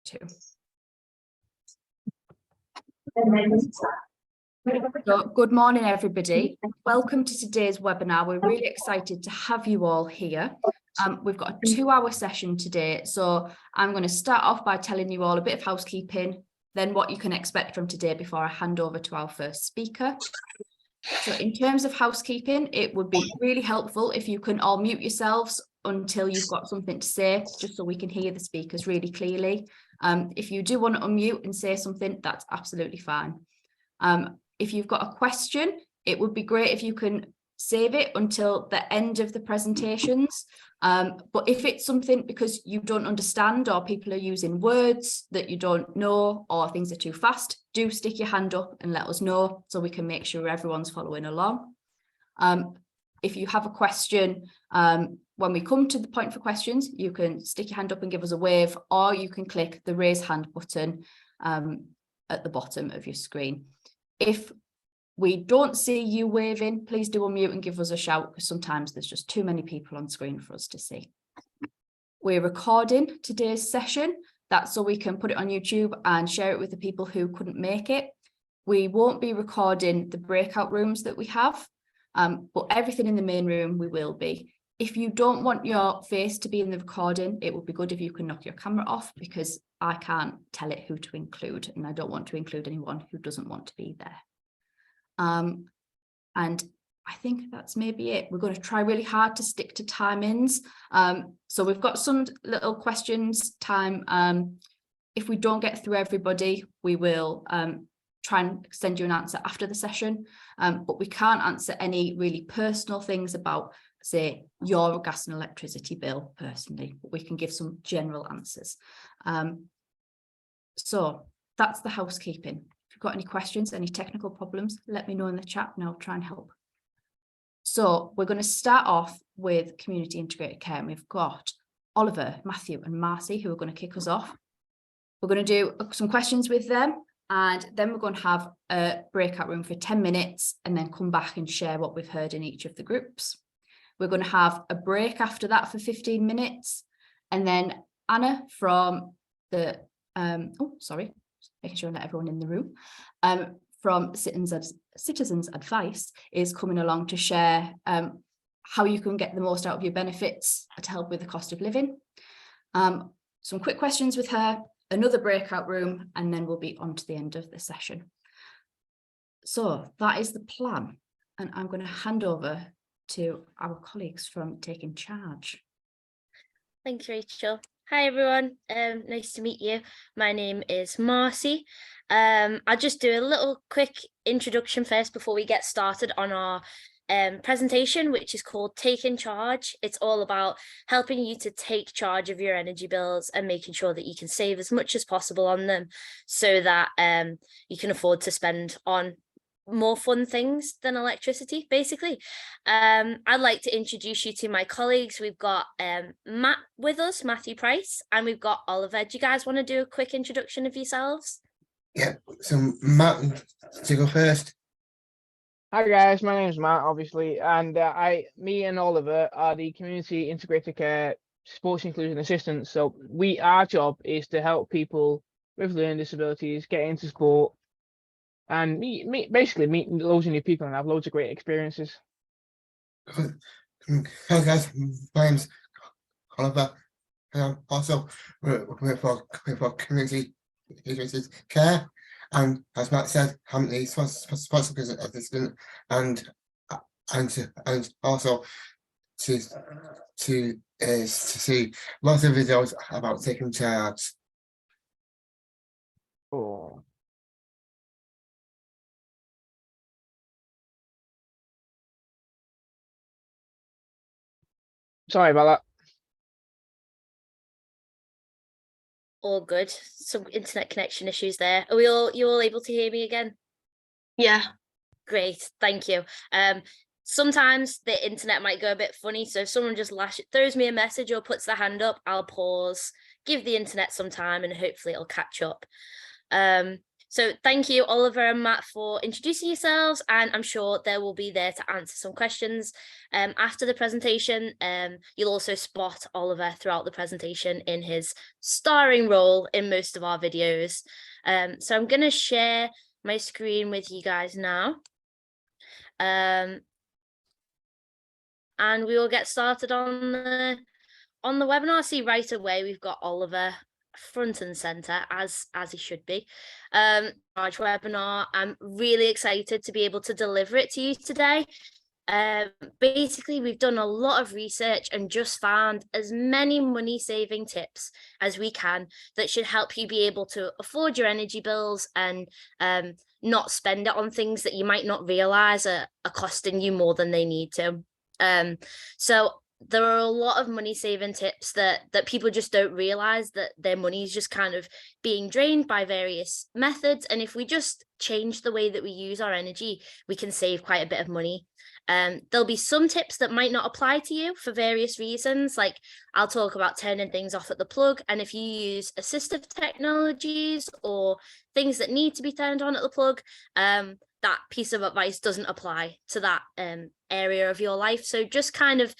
too. So, good morning, everybody. Welcome to today's webinar. We're really excited to have you all here. We've got a 2-hour session today, so I'm going to start off by telling you all a bit of housekeeping, then what you can expect from today before I hand over to our first speaker. So in terms of housekeeping, it would be really helpful if you can all mute yourselves until you've got something to say, just so we can hear the speakers really clearly. If you do want to unmute and say something, that's absolutely fine. If you've got a question, it would be great if you can save it until the end of the presentations. But if it's something because you don't understand or people are using words that you don't know or things are too fast, do stick your hand up and let us know so we can make sure everyone's following along. If you have a question, when we come to the point for questions, you can stick your hand up and give us a wave, or you can click the raise hand button at the bottom of your screen. If we don't see you waving, please do unmute and give us a shout, because sometimes there's just too many people on screen for us to see. We're recording today's session. That's so we can put it on YouTube and share it with the people who couldn't make it. We won't be recording the breakout rooms that we have, but everything in the main room we will be. If you don't want your face to be in the recording, it would be good if you can knock your camera off, because I can't tell it who to include, and I don't want to include anyone who doesn't want to be there. And I think that's maybe it. We're going to try really hard to stick to timings. So we've got some little questions time. If we don't get through everybody, we will try and send you an answer after the session. But we can't answer any really personal things about, say, your gas and electricity bill personally, but we can give some general answers. So that's the housekeeping. If you've got any questions, any technical problems, let me know in the chat and I'll try and help. So we're going to start off with community integrated care. And we've got Oliver, Matthew and Marcy who are going to kick us off. We're going to do some questions with them, and then we're going to have a breakout room for 10 minutes and then come back and share what we've heard in each of the groups. We're going to have a break after that for 15 minutes. And then Anna from the, making sure I let everyone in the room, from Citizens Advice is coming along to share how you can get the most out of your benefits to help with the cost of living. Some quick questions with her, another breakout room, and then we'll be on to the end of the session. So that is the plan. And I'm going to hand over to our colleagues from Taking Charge. Thanks, Rachel. Hi, everyone. Nice to meet you. My name is Marcy. I'll just do a little quick introduction first before we get started on our presentation, which is called Taking Charge. It's all about helping you to take charge of your energy bills and making sure that you can save as much as possible on them so that you can afford to spend on more fun things than electricity, basically. I'd like to introduce you to my colleagues. We've got Matt with us, Matthew Price, and we've got Oliver. Do you guys want to do a quick introduction of yourselves? Yeah, so Matt, to go first. Hi guys, my name is Matt, obviously, and me and Oliver are the Community Integrated Care Sports Inclusion Assistants. So our job is to help people with learning disabilities get into sport and basically meet loads of new people and have loads of great experiences. Hello guys, my name's Oliver. Also we're for Community Integrated Care, and as Matt said, I'm the sponsor assistant, and also to see lots of videos about taking charge. Oh. Sorry about that. All good. Some internet connection issues there. Are you all able to hear me again? Yeah. Great, thank you. Sometimes the internet might go a bit funny, so if someone just throws me a message or puts their hand up, I'll pause, give the internet some time, and hopefully it'll catch up. So thank you, Oliver and Matt, for introducing yourselves, and I'm sure they will be there to answer some questions after the presentation. You'll also spot Oliver throughout the presentation in his starring role in most of our videos. So I'm going to share my screen with you guys now. And we will get started on the webinar. See, right away we've got Oliver front and center, as he should be. Large webinar. I'm really excited to be able to deliver it to you today. Basically, we've done a lot of research and just found as many money saving tips as we can that should help you be able to afford your energy bills and not spend it on things that you might not realize are costing you more than they need to. So there are a lot of money saving tips that people just don't realize that their money is just kind of being drained by various methods. And if we just change the way that we use our energy, we can save quite a bit of money. There'll be some tips that might not apply to you for various reasons. Like I'll talk about turning things off at the plug. And if you use assistive technologies or things that need to be turned on at the plug, that piece of advice doesn't apply to that area of your life. So just kind of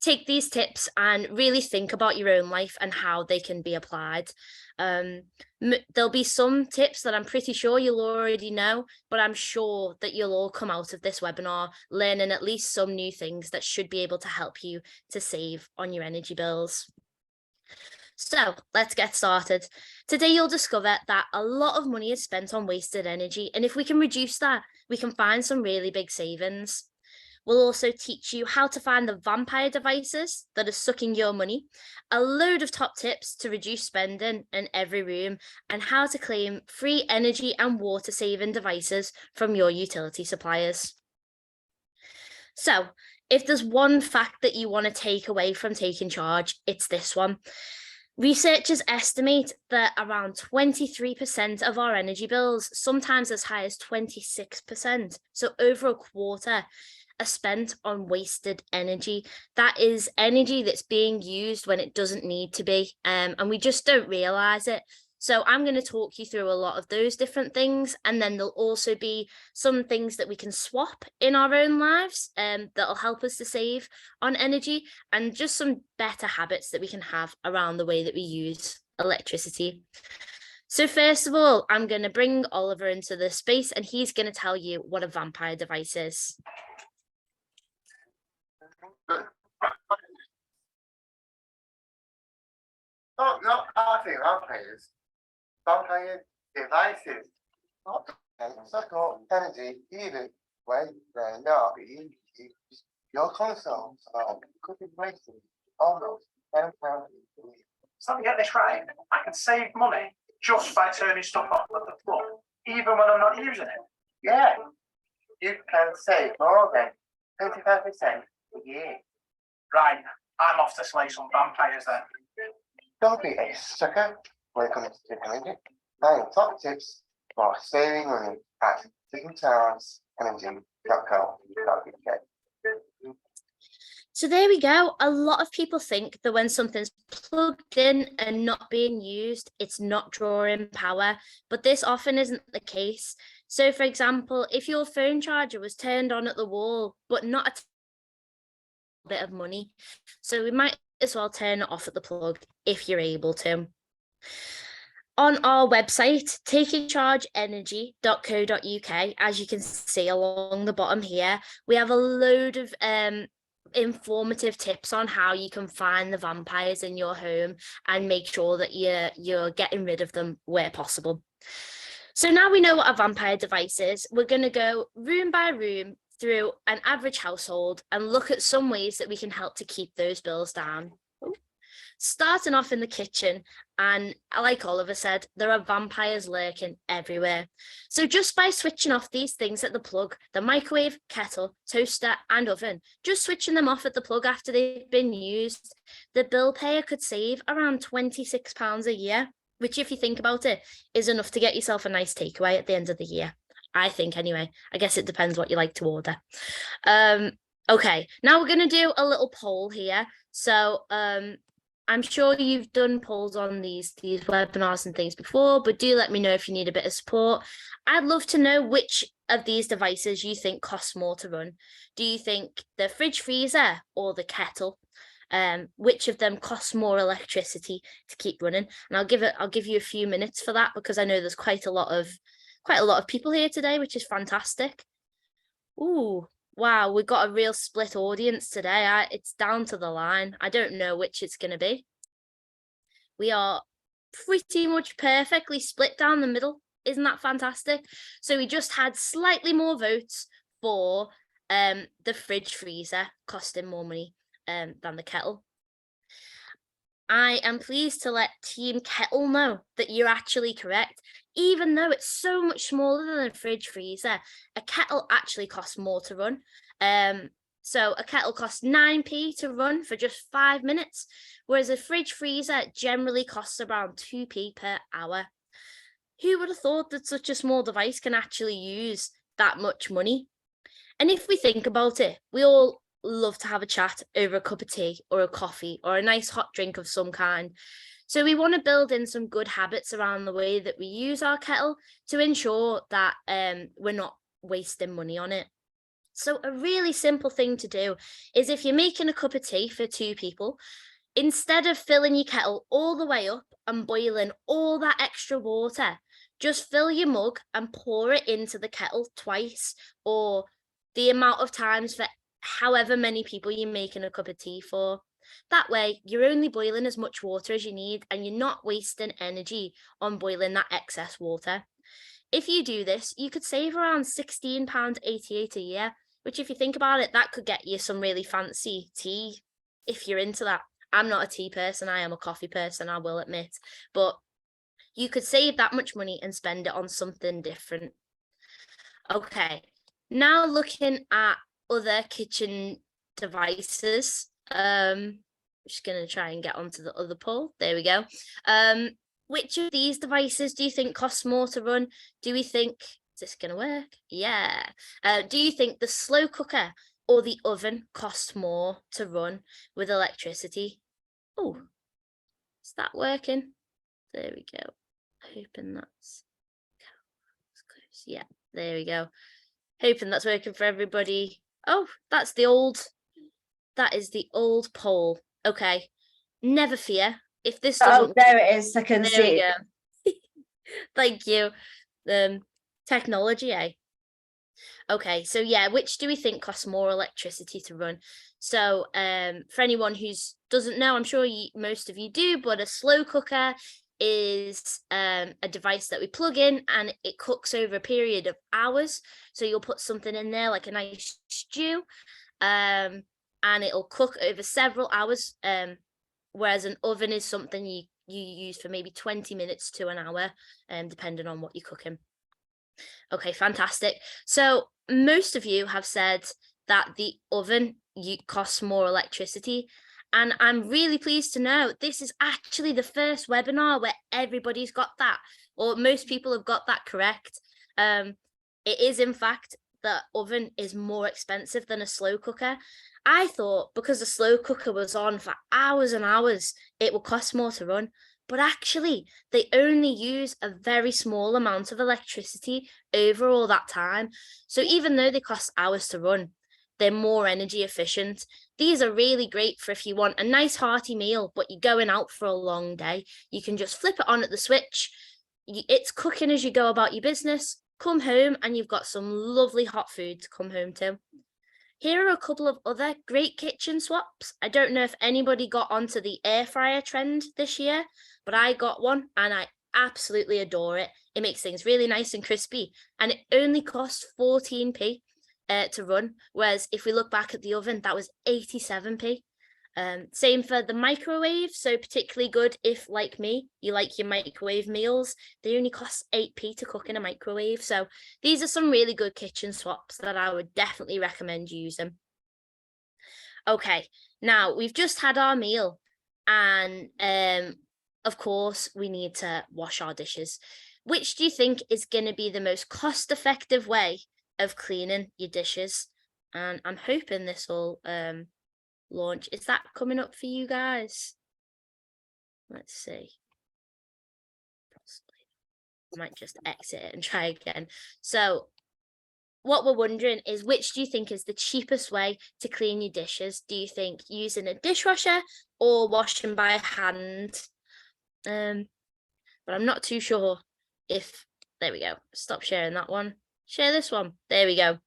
take these tips and really think about your own life and how they can be applied. There'll be some tips that I'm pretty sure you'll already know, but I'm sure that you'll all come out of this webinar learning at least some new things that should be able to help you to save on your energy bills. So let's get started. Today, you'll discover that a lot of money is spent on wasted energy. And if we can reduce that, we can find some really big savings. We'll also teach you how to find the vampire devices that are sucking your money, a load of top tips to reduce spending in every room, and how to claim free energy and water saving devices from your utility suppliers. So, if there's one fact that you want to take away from taking charge, it's this one. Researchers estimate that around 23% of our energy bills, sometimes as high as 26%, so over a quarter, are spent on wasted energy. That is energy that's being used when it doesn't need to be, and we just don't realize it. So I'm going to talk you through a lot of those different things, and then there'll also be some things that we can swap in our own lives that'll help us to save on energy, and just some better habits that we can have around the way that we use electricity. So first of all, I'm going to bring Oliver into the space, and he's going to tell you what a vampire device is. No, I think vampire devices. Not suck up energy either way they're not being used. Your consoles could be wasting almost £10 a week. So let me get this right. I can save money just by turning stuff off at the plug, even when I'm not using it. Yeah, you can save more than 25% a year. Right, I'm off to slay some vampires then. Don't be a sucker when it comes to energy. 9 top tips for saving money at digitalsenergy.co.uk. So there we go. A lot of people think that when something's plugged in and not being used, it's not drawing power, but this often isn't the case. So for example, if your phone charger was turned on at the wall, but not a bit of money, so we might as well turn it off at the plug if you're able to. On our website, takingchargeenergy.co.uk, as you can see along the bottom here, we have a load of informative tips on how you can find the vampires in your home and make sure that you're getting rid of them where possible. So now we know what a vampire device is, we're going to go room by room through an average household and look at some ways that we can help to keep those bills down. Starting off in the kitchen, and like Oliver said, there are vampires lurking everywhere. So just by switching off these things at the plug, the microwave, kettle, toaster and oven, just switching them off at the plug after they've been used, the bill payer could save around £26 a year, which if you think about it, is enough to get yourself a nice takeaway at the end of the year. I think anyway. I guess it depends what you like to order. Okay, now we're going to do a little poll here. So I'm sure you've done polls on these webinars and things before, but do let me know if you need a bit of support. I'd love to know which of these devices you think costs more to run. Do you think the fridge freezer or the kettle? Which of them costs more electricity to keep running? And I'll give you a few minutes for that, because I know there's quite a lot of people here today, which is fantastic. Ooh, wow, we've got a real split audience today. It's down to the line. I don't know which it's going to be. We are pretty much perfectly split down the middle. Isn't that fantastic? So we just had slightly more votes for the fridge freezer costing more money than the kettle. I am pleased to let Team Kettle know that you're actually correct. Even though it's so much smaller than a fridge freezer, a kettle actually costs more to run. So a kettle costs 9p to run for just 5 minutes, whereas a fridge freezer generally costs around 2p per hour. Who would have thought that such a small device can actually use that much money? And if we think about it, we all love to have a chat over a cup of tea or a coffee or a nice hot drink of some kind. So we want to build in some good habits around the way that we use our kettle to ensure that we're not wasting money on it. So a really simple thing to do is, if you're making a cup of tea for 2 people, instead of filling your kettle all the way up and boiling all that extra water, just fill your mug and pour it into the kettle twice, or the amount of times for however many people you're making a cup of tea for. That way, you're only boiling as much water as you need, and you're not wasting energy on boiling that excess water. If you do this, you could save around £16.88 a year, which, if you think about it, that could get you some really fancy tea if you're into that. I'm not a tea person, I am a coffee person, I will admit, but you could save that much money and spend it on something different. Okay, now looking at other kitchen devices. I'm just going to try and get onto the other poll. There we go. Which of these devices do you think costs more to run? Do we think, is this going to work? Yeah. Do you think the slow cooker or the oven costs more to run with electricity? Oh, is that working? There we go. Hoping that's close. Yeah, there we go. Hoping that's working for everybody. Oh, that is the old poll. Okay, never fear. If this doesn't, oh, there it is. I can there see we it. go. Thank you. Technology, eh? Okay, so yeah, which do we think costs more electricity to run? So for anyone who doesn't know, I'm sure most of you do, but a slow cooker is a device that we plug in and it cooks over a period of hours. So you'll put something in there like a nice stew, and it'll cook over several hours, whereas an oven is something you use for maybe 20 minutes to an hour, depending on what you're cooking. Okay, fantastic. So most of you have said that the oven costs more electricity. And I'm really pleased to know this is actually the first webinar where everybody's got that, or most people have got that correct. It is, in fact, the oven is more expensive than a slow cooker. I thought because the slow cooker was on for hours and hours, it would cost more to run. But actually, they only use a very small amount of electricity over all that time. So even though they cost hours to run, they're more energy efficient. These are really great for if you want a nice hearty meal, but you're going out for a long day. You can just flip it on at the switch. It's cooking as you go about your business. Come home and you've got some lovely hot food to come home to. Here are a couple of other great kitchen swaps. I don't know if anybody got onto the air fryer trend this year, but I got one and I absolutely adore it. It makes things really nice and crispy, and it only costs 14p to run, whereas if we look back at the oven, that was 87p. Same for the microwave, so particularly good if, like me, you like your microwave meals. They only cost 8p to cook in a microwave. So these are some really good kitchen swaps that I would definitely recommend using. Okay, now we've just had our meal, and of course we need to wash our dishes. Which do you think is going to be the most cost-effective way of cleaning your dishes? And I'm hoping this will launch. Is that coming up for you guys? Let's see. I might just exit it and try again. So what we're wondering is, which do you think is the cheapest way to clean your dishes? Do you think using a dishwasher or washing by hand? But I'm not too sure if, there we go. Stop sharing that one. Share this one. There we go.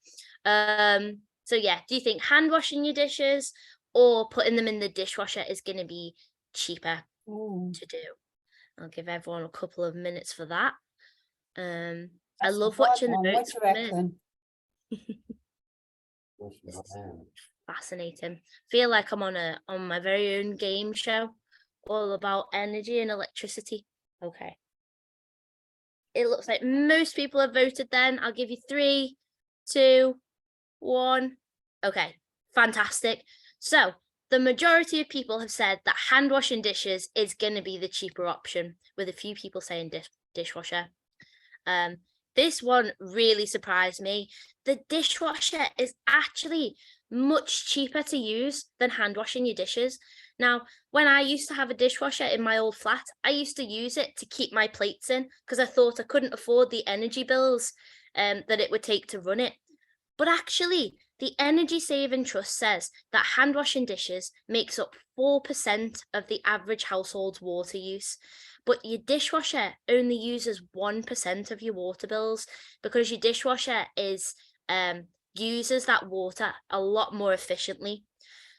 So yeah, do you think hand washing your dishes or putting them in the dishwasher is going to be cheaper to do? I'll give everyone a couple of minutes for that. I love watching the notes. What do you reckon? Fascinating. Feel like I'm on my very own game show, all about energy and electricity. Okay. It looks like most people have voted then. I'll give you 3, 2, 1. Okay, fantastic. So the majority of people have said that hand washing dishes is going to be the cheaper option, with a few people saying dishwasher. This one really surprised me. The dishwasher is actually much cheaper to use than hand washing your dishes. Now, when I used to have a dishwasher in my old flat, I used to use it to keep my plates in because I thought I couldn't afford the energy bills that it would take to run it. But actually, the Energy Saving Trust says that hand washing dishes makes up 4% of the average household's water use. But your dishwasher only uses 1% of your water bills, because your dishwasher uses that water a lot more efficiently.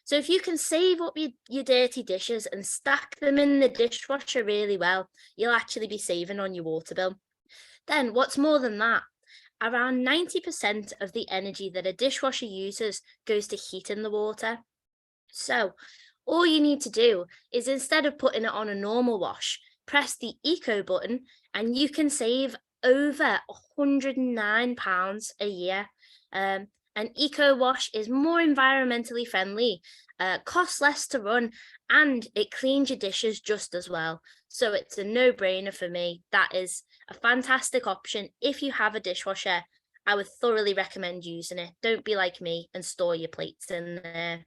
So if you can save up your dirty dishes and stack them in the dishwasher really well, you'll actually be saving on your water bill. Then what's more than that, around 90% of the energy that a dishwasher uses goes to heating the water. So all you need to do is, instead of putting it on a normal wash, press the eco button and you can save over £109 a year. An eco wash is more environmentally friendly, costs less to run, and it cleans your dishes just as well. So it's a no-brainer for me. That is a fantastic option. If you have a dishwasher, I would thoroughly recommend using it. Don't be like me and store your plates in there.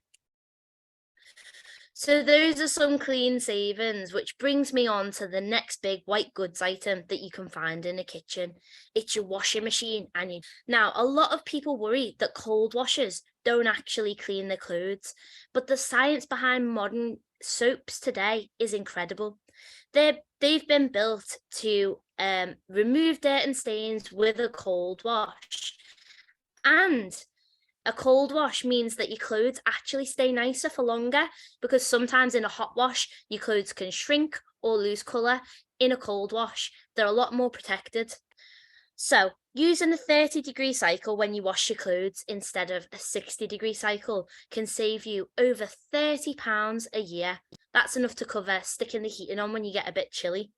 So those are some clean savings, which brings me on to the next big white goods item that you can find in a kitchen. It's your washing machine. Now, a lot of people worry that cold washers don't actually clean their clothes, but the science behind modern soaps today is incredible. They've been built to remove dirt and stains with a cold wash. And a cold wash means that your clothes actually stay nicer for longer, because sometimes in a hot wash, your clothes can shrink or lose colour. In a cold wash, they're a lot more protected. So using a 30-degree cycle when you wash your clothes instead of a 60-degree cycle can save you over £30 a year. That's enough to cover sticking the heating on when you get a bit chilly.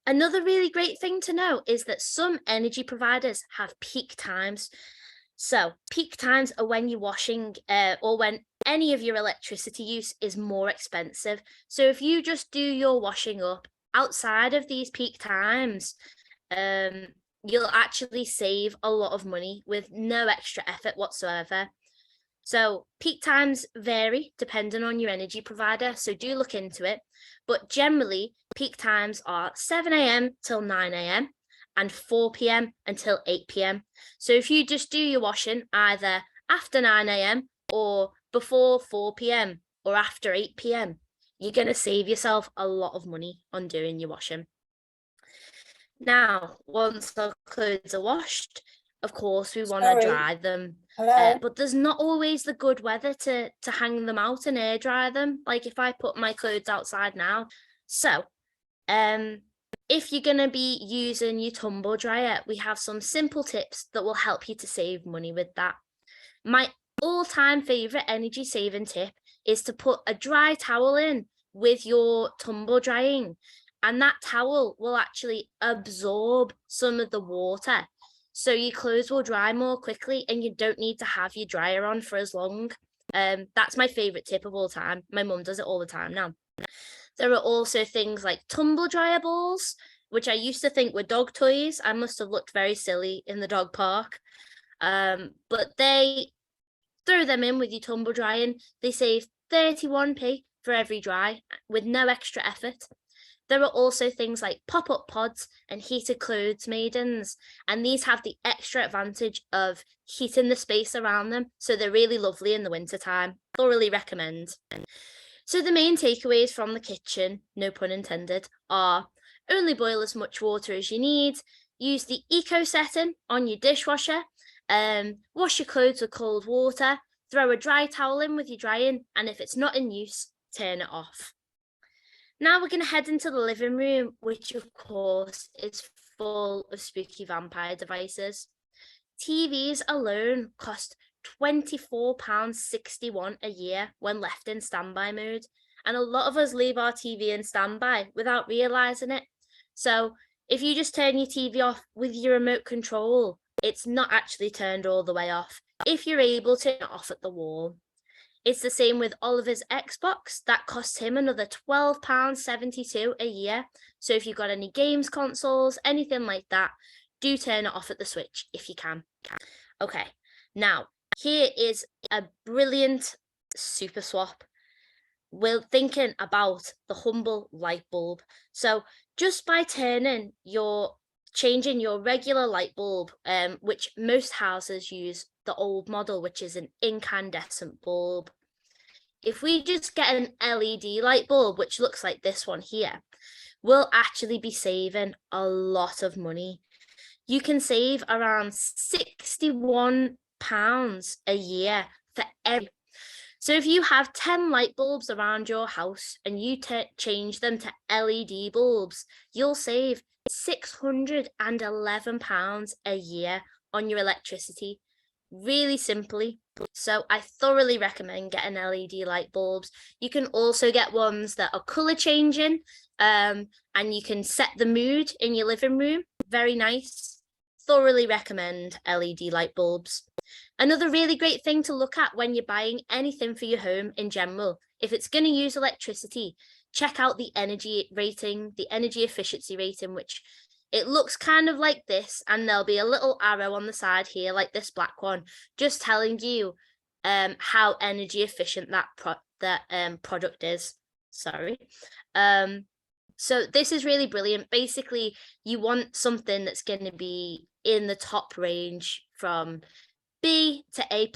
Another really great thing to know is that some energy providers have peak times. So peak times are when you're washing or when any of your electricity use is more expensive. So if you just do your washing up outside of these peak times, you'll actually save a lot of money with no extra effort whatsoever. So peak times vary depending on your energy provider, so do look into it. But generally, peak times are 7 a.m. till 9 a.m. and 4 p.m. until 8 p.m. So if you just do your washing either after 9 a.m. or before 4 p.m. or after 8 p.m., you're going to save yourself a lot of money on doing your washing. Now, once our clothes are washed, of course, we want to dry them. But there's not always the good weather to hang them out and air dry them, like if I put my clothes outside now. So, if you're going to be using your tumble dryer, we have some simple tips that will help you to save money with that. My all-time favourite energy saving tip is to put a dry towel in with your tumble drying, and that towel will actually absorb some of the water. So your clothes will dry more quickly and you don't need to have your dryer on for as long. That's my favourite tip of all time. My mum does it all the time now. There are also things like tumble dryer balls, which I used to think were dog toys. I must have looked very silly in the dog park. But they throw them in with your tumble drying. They save 31p for every dry with no extra effort. There are also things like pop-up pods and heated clothes maidens, and these have the extra advantage of heating the space around them, so they're really lovely in the wintertime. Thoroughly recommend. So the main takeaways from the kitchen, no pun intended, are only boil as much water as you need, use the eco setting on your dishwasher, wash your clothes with cold water, throw a dry towel in with your drying, and if it's not in use, turn it off. Now we're going to head into the living room, which of course is full of spooky vampire devices. TVs alone cost £24.61 a year when left in standby mode, and a lot of us leave our TV in standby without realising it. So if you just turn your TV off with your remote control, it's not actually turned all the way off. If you're able to, turn it off at the wall. It's the same with Oliver's Xbox. That costs him another £12.72 a year. So if you've got any games consoles, anything like that, do turn it off at the switch if you can. Okay, now here is a brilliant super swap. We're thinking about the humble light bulb. So just by changing your regular light bulb, which most houses use the old model, which is an incandescent bulb. If we just get an LED light bulb, which looks like this one here, we'll actually be saving a lot of money. You can save around £61 a year for every. So if you have 10 light bulbs around your house and you change them to LED bulbs, you'll save £611 a year on your electricity, really simply. So I thoroughly recommend getting LED light bulbs. You can also get ones that are color changing, and you can set the mood in your living room. Very nice. Thoroughly recommend LED light bulbs. Another really great thing to look at when you're buying anything for your home in general, if it's going to use electricity, check out the energy rating, the energy efficiency rating, which it looks kind of like this, and there'll be a little arrow on the side here, like this black one, just telling you how energy efficient that product is. Sorry. So this is really brilliant. Basically, you want something that's going to be in the top range from B to A+++,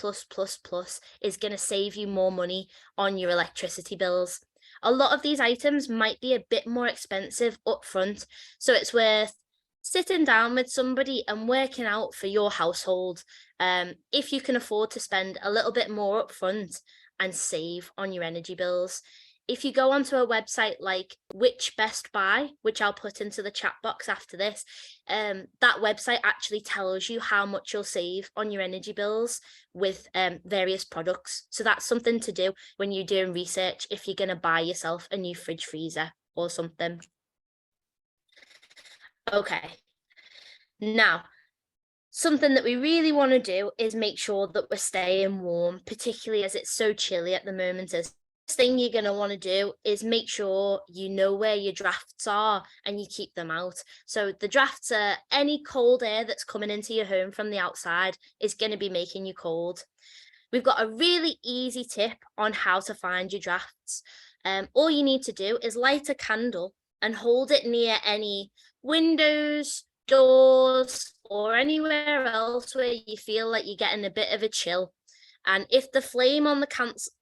is going to save you more money on your electricity bills. A lot of these items might be a bit more expensive up front, so it's worth sitting down with somebody and working out for your household if you can afford to spend a little bit more up front and save on your energy bills. If you go onto a website like Which Best Buy, which I'll put into the chat box after this, that website actually tells you how much you'll save on your energy bills with various products. So that's something to do when you're doing research if you're going to buy yourself a new fridge freezer or something. Okay, now something that we really want to do is make sure that we're staying warm, particularly as it's so chilly at the moment. Thing you're going to want to do is make sure you know where your drafts are and you keep them out. So the drafts are any cold air that's coming into your home from the outside is going to be making you cold. We've got a really easy tip on how to find your drafts. All you need to do is light a candle and hold it near any windows, doors, or anywhere else where you feel like you're getting a bit of a chill. And if the flame on the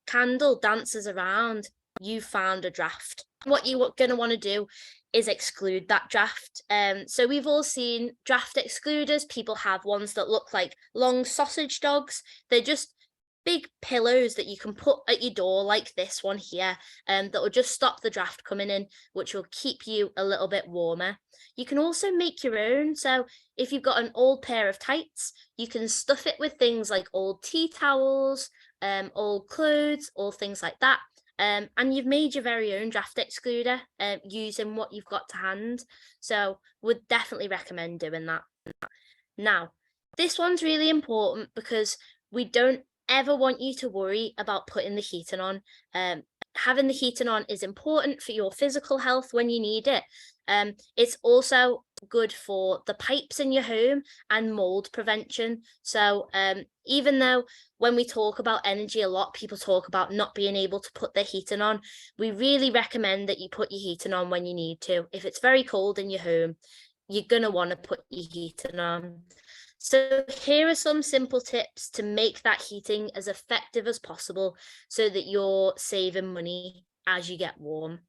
candle dances around, you found a draft. What you're going to want to do is exclude that draft. So we've all seen draft excluders. People have ones that look like long sausage dogs. They're just big pillows that you can put at your door like this one here, that will just stop the draft coming in, which will keep you a little bit warmer. You can also make your own. So if you've got an old pair of tights, you can stuff it with things like old tea towels, old clothes, or things like that. And you've made your very own draft excluder using what you've got to hand. So would definitely recommend doing that. Now, this one's really important because we don't ever want you to worry about putting the heating on. having the heating on is important for your physical health when you need it. It's also good for the pipes in your home and mold prevention. So even though when we talk about energy, a lot of people talk about not being able to put their heating on, we really recommend that you put your heating on when you need to. If it's very cold in your home, you're going to want to put your heating on. So here are some simple tips to make that heating as effective as possible so that you're saving money as you get warm.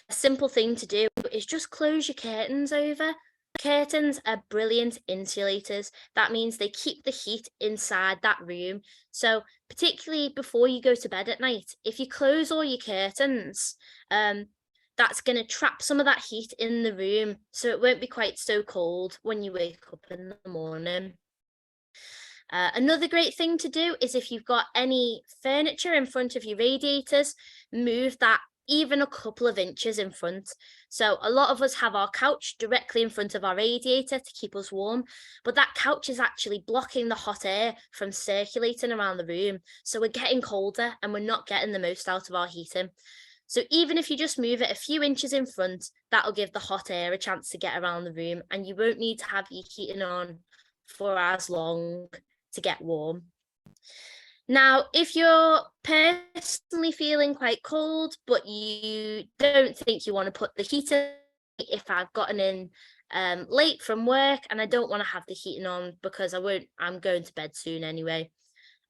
A simple thing to do is just close your curtains over. Curtains are brilliant insulators. That means they keep the heat inside that room. So particularly before you go to bed at night, if you close all your curtains, that's going to trap some of that heat in the room, so it won't be quite so cold when you wake up in the morning. Another great thing to do is if you've got any furniture in front of your radiators, move that even a couple of inches in front. So a lot of us have our couch directly in front of our radiator to keep us warm, but that couch is actually blocking the hot air from circulating around the room. So we're getting colder and we're not getting the most out of our heating. So even if you just move it a few inches in front, that'll give the hot air a chance to get around the room, and you won't need to have your heating on for as long to get warm. Now, if you're personally feeling quite cold, but you don't think you want to put the heater, if I've gotten in late from work and I don't want to have the heating on because I'm going to bed soon anyway,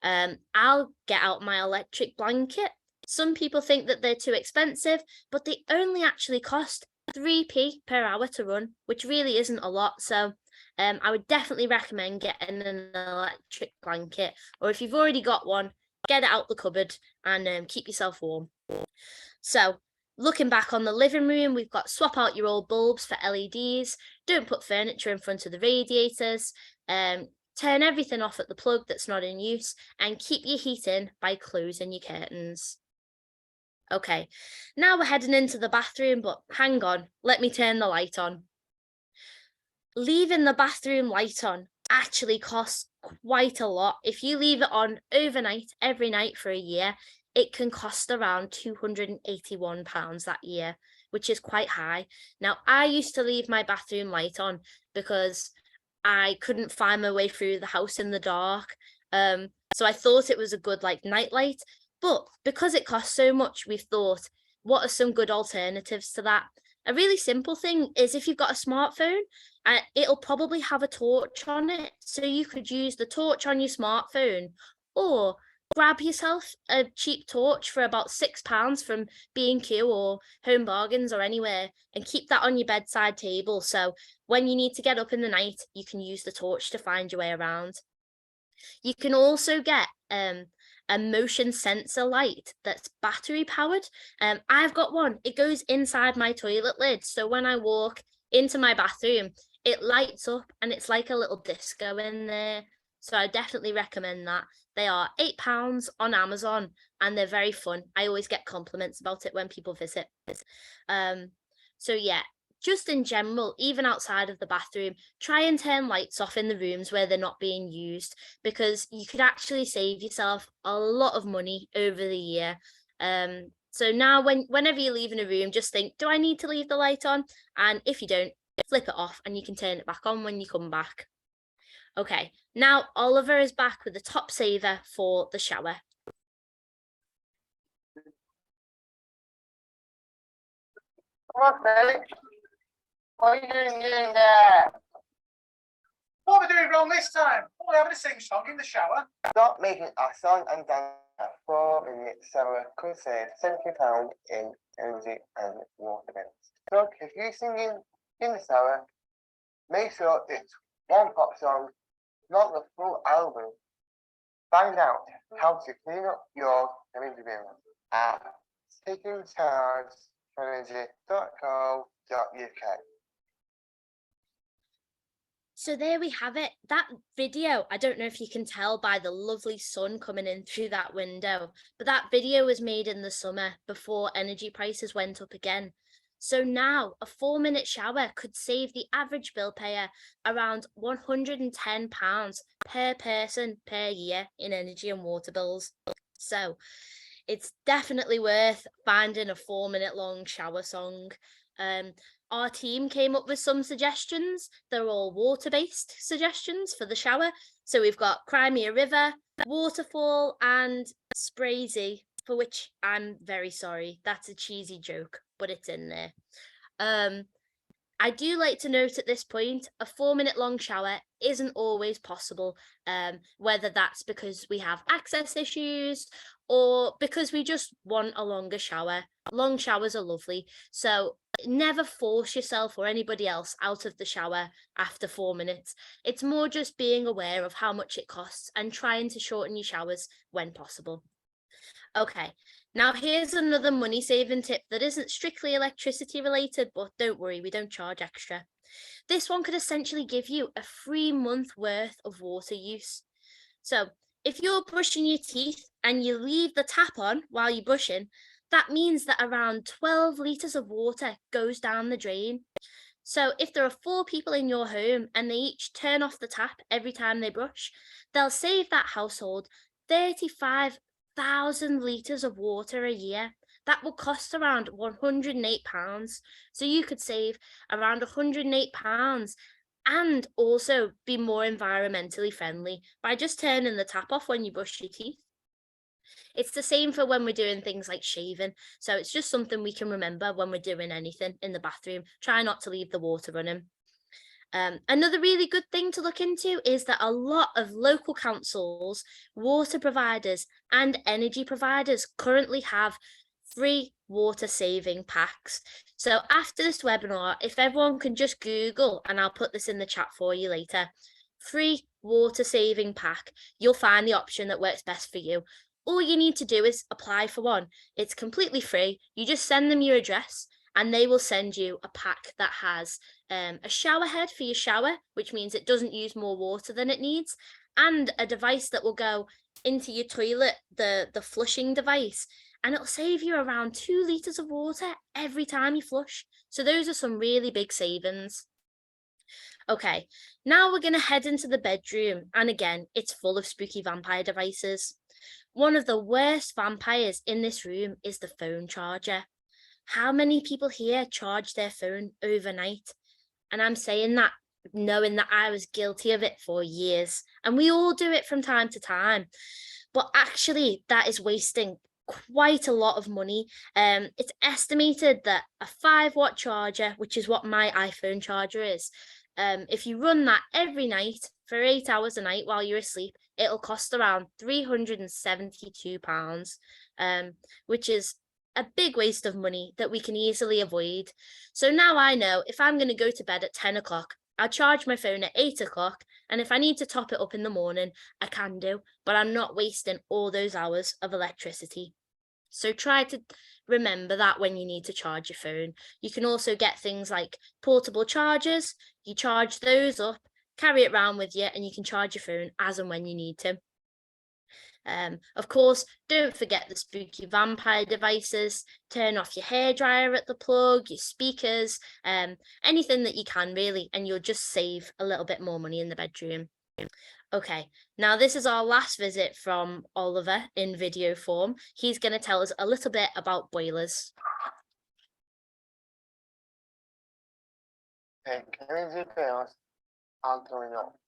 I'll get out my electric blanket. Some people think that they're too expensive, but they only actually cost 3p per hour to run, which really isn't a lot. So I would definitely recommend getting an electric blanket, or if you've already got one, get it out the cupboard and keep yourself warm. So looking back on the living room, we've got swap out your old bulbs for LEDs, don't put furniture in front of the radiators, turn everything off at the plug that's not in use, and keep your heat in by closing your curtains. Okay, now we're heading into the bathroom, but hang on, let me turn the light on. Leaving the bathroom light on actually costs quite a lot. If you leave it on overnight, every night for a year, it can cost around £281 that year, which is quite high. Now, I used to leave my bathroom light on because I couldn't find my way through the house in the dark. So I thought it was a good night light, but because it costs so much, we've thought, what are some good alternatives to that? A really simple thing is if you've got a smartphone, it'll probably have a torch on it. So you could use the torch on your smartphone, or grab yourself a cheap torch for about £6 from B&Q or Home Bargains or anywhere, and keep that on your bedside table. So when you need to get up in the night, you can use the torch to find your way around. You can also get a motion sensor light that's battery powered. I've got one. It goes inside my toilet lid. So when I walk into my bathroom, it lights up and it's like a little disco in there. So I definitely recommend that. They are £8 on Amazon and they're very fun. I always get compliments about it when people visit. So yeah, just in general, even outside of the bathroom, try and turn lights off in the rooms where they're not being used, because you could actually save yourself a lot of money over the year. So now whenever you're leaving a room, just think, do I need to leave the light on? And if you don't, flip it off and you can turn it back on when you come back. Okay, now Oliver is back with the top saver for the shower. Okay. What are you doing in there? What are we doing wrong this time? We're having a sing-song in the shower. Not making a song and dance at 4 minutes, so it could save £70 in energy and water bills. So if you're singing in the shower, make sure it's one pop song, not the full album. Find out how to clean up your energy bill at takingchargeenergy.co.uk. So there we have it. That video, I don't know if you can tell by the lovely sun coming in through that window, but that video was made in the summer before energy prices went up again. So now a 4-minute shower could save the average bill payer around £110 per person per year in energy and water bills. So it's definitely worth finding a 4-minute long shower song. Our team came up with some suggestions. They're all water-based suggestions for the shower. So we've got Crimea River, Waterfall, and Spraysy, for which I'm very sorry. That's a cheesy joke, but it's in there. I do like to note at this point, a 4-minute long shower isn't always possible, whether that's because we have access issues or because we just want a longer shower. Long showers are lovely, so never force yourself or anybody else out of the shower after 4 minutes. It's more just being aware of how much it costs and trying to shorten your showers when possible. Okay, now here's another money saving tip that isn't strictly electricity related, but don't worry, we don't charge extra. This one could essentially give you a free month worth of water use. So if you're brushing your teeth and you leave the tap on while you're brushing, that means that around 12 litres of water goes down the drain. So if there are 4 people in your home and they each turn off the tap every time they brush, they'll save that household 35,000 litres of water a year. That will cost around £108. So you could save around £108 and also be more environmentally friendly by just turning the tap off when you brush your teeth. It's the same for when we're doing things like shaving. So it's just something we can remember when we're doing anything in the bathroom. Try not to leave the water running. Another really good thing to look into is that a lot of local councils, water providers and energy providers currently have free water saving packs. So after this webinar, if everyone can just Google, and I'll put this in the chat for you later, free water saving pack, you'll find the option that works best for you. All you need to do is apply for one. It's completely free. You just send them your address and they will send you a pack that has a shower head for your shower, which means it doesn't use more water than it needs, and a device that will go into your toilet, the flushing device, and it'll save you around 2 litres of water every time you flush. So those are some really big savings. Okay, now we're going to head into the bedroom, and again, it's full of spooky vampire devices. One of the worst vampires in this room is the phone charger. How many people here charge their phone overnight? And I'm saying that knowing that I was guilty of it for years, and we all do it from time to time. But actually, that is wasting quite a lot of money. It's estimated that a 5-watt charger, which is what my iPhone charger is, if you run that every night for 8 hours a night while you're asleep, it'll cost around £372, which is a big waste of money that we can easily avoid. So now I know if I'm going to go to bed at 10 o'clock, I'll charge my phone at 8 o'clock, and if I need to top it up in the morning, I can do, but I'm not wasting all those hours of electricity. So try to remember that when you need to charge your phone. You can also get things like portable chargers. You charge those up, carry it around with you, and you can charge your phone as and when you need to. Of course, don't forget the spooky vampire devices. Turn off your hairdryer at the plug, your speakers, anything that you can really, and you'll just save a little bit more money in the bedroom. Okay, now this is our last visit from Oliver in video form. He's going to tell us a little bit about boilers. Okay, energy bills are going up.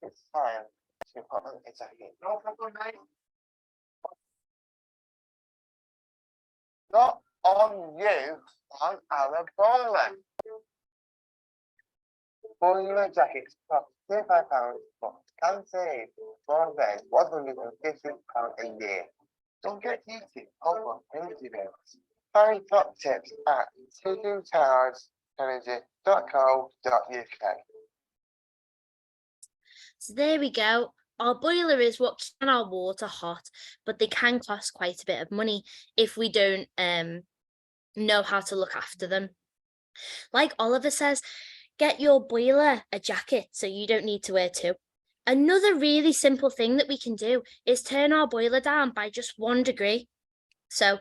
It's time to put on a jacket. No problem, mate. Not on you, on our boiler. Boiler jackets cost £35, but can save more than £150 a year. Don't get heated over energy bills. Find top tips at taking-charge-energy.co.uk. So there we go. Our boiler is what keeps our water hot, but they can cost quite a bit of money if we don't know how to look after them. Like Oliver says, get your boiler a jacket so you don't need to wear 2. Another really simple thing that we can do is turn our boiler down by just 1 degree. So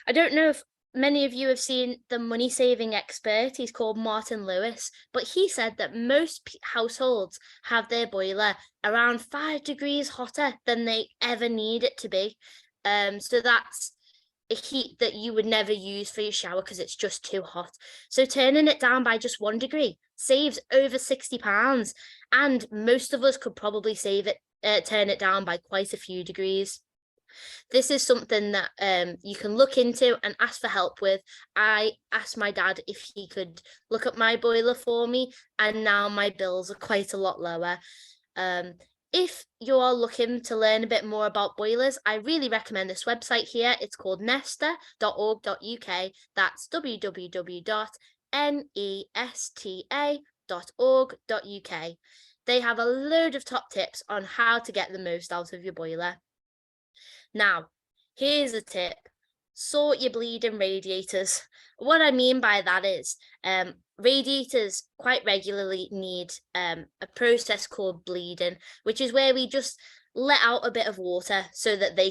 I don't know if many of you have seen the money saving expert. He's called Martin Lewis, but he said that most households have their boiler around 5 degrees hotter than they ever need it to be. So that's a heat that you would never use for your shower because it's just too hot. So turning it down by just 1 degree saves over £60, and most of us could probably save it, turn it down by quite a few degrees. This is something that you can look into and ask for help with. I asked my dad if he could look at my boiler for me, and now my bills are quite a lot lower. If you're looking to learn a bit more about boilers, I really recommend this website here. It's called nesta.org.uk. That's www.nesta.org.uk. They have a load of top tips on how to get the most out of your boiler. Now, here's a tip. Sort your bleeding radiators. What I mean by that is radiators quite regularly need a process called bleeding, which is where we just let out a bit of water so that they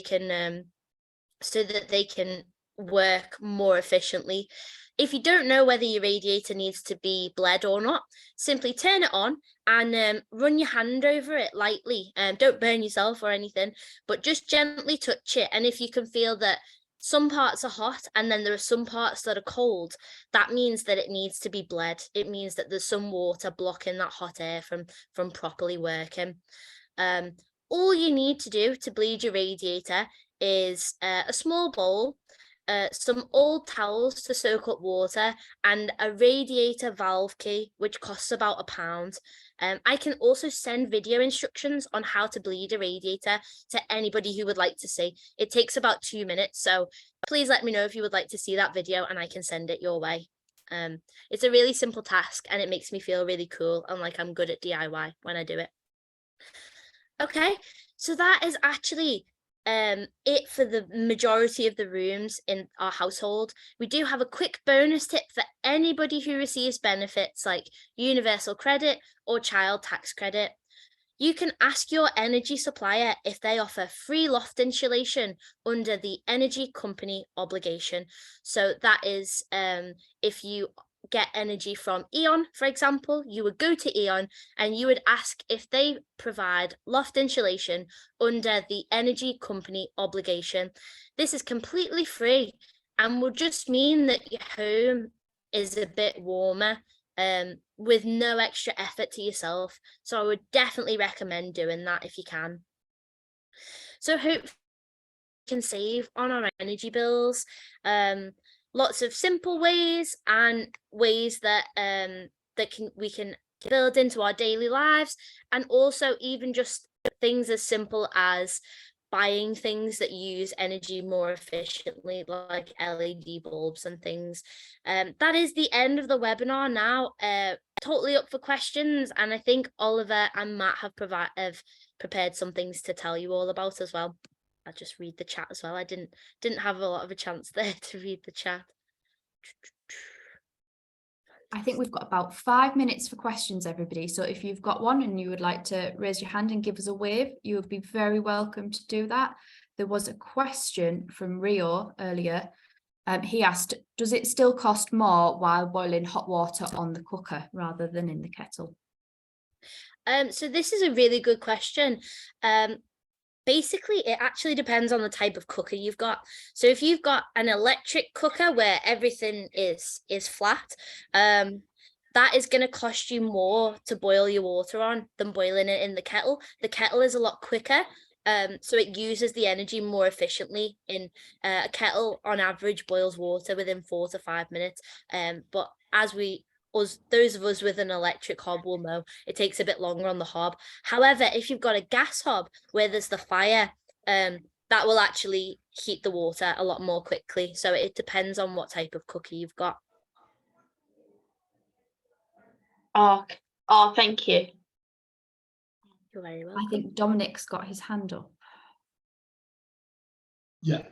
can work more efficiently. If you don't know whether your radiator needs to be bled or not, simply turn it on and run your hand over it lightly. Don't burn yourself or anything, but just gently touch it. And if you can feel that some parts are hot and then there are some parts that are cold, that means that it needs to be bled. It means that there's some water blocking that hot air from properly working. All you need to do to bleed your radiator is a small bowl, some old towels to soak up water, and a radiator valve key, which costs about £1. I can also send video instructions on how to bleed a radiator to anybody who would like to see. It takes about 2 minutes, so please let me know if you would like to see that video and I can send it your way. It's a really simple task and it makes me feel really cool and like I'm good at DIY when I do it. Okay, so that is actually it for the majority of the rooms in our household. We do have a quick bonus tip for anybody who receives benefits like universal credit or child tax credit. You can ask your energy supplier if they offer free loft insulation under the energy company obligation. So that is if you get energy from E.ON, for example, you would go to E.ON and you would ask if they provide loft insulation under the energy company obligation. This is completely free and will just mean that your home is a bit warmer with no extra effort to yourself. So I would definitely recommend doing that if you can. So hopefully we can save on our energy bills. Lots of simple ways and ways that we can build into our daily lives, and also even just things as simple as buying things that use energy more efficiently, like LED bulbs and things. That is the end of the webinar now. Totally up for questions, and I think Oliver and Matt have prepared some things to tell you all about as well. I'll just read the chat as well. I didn't have a lot of a chance there to read the chat. I think we've got about 5 minutes for questions, everybody. So if you've got one and you would like to raise your hand and give us a wave, you would be very welcome to do that. There was a question from Rio earlier. He asked, does it still cost more while boiling hot water on the cooker rather than in the kettle? So this is a really good question. Basically, it actually depends on the type of cooker you've got. So if you've got an electric cooker where everything is flat, that is going to cost you more to boil your water on than boiling it in the kettle. The kettle is a lot quicker, so it uses the energy more efficiently. In a kettle, on average, boils water within 4 to 5 minutes. But those of us with an electric hob will know it takes a bit longer on the hob. However, if you've got a gas hob where there's the fire, that will actually heat the water a lot more quickly. So it depends on what type of cooker you've got. Oh, thank you. You're very welcome. I think Dominic's got his hand up. Yeah.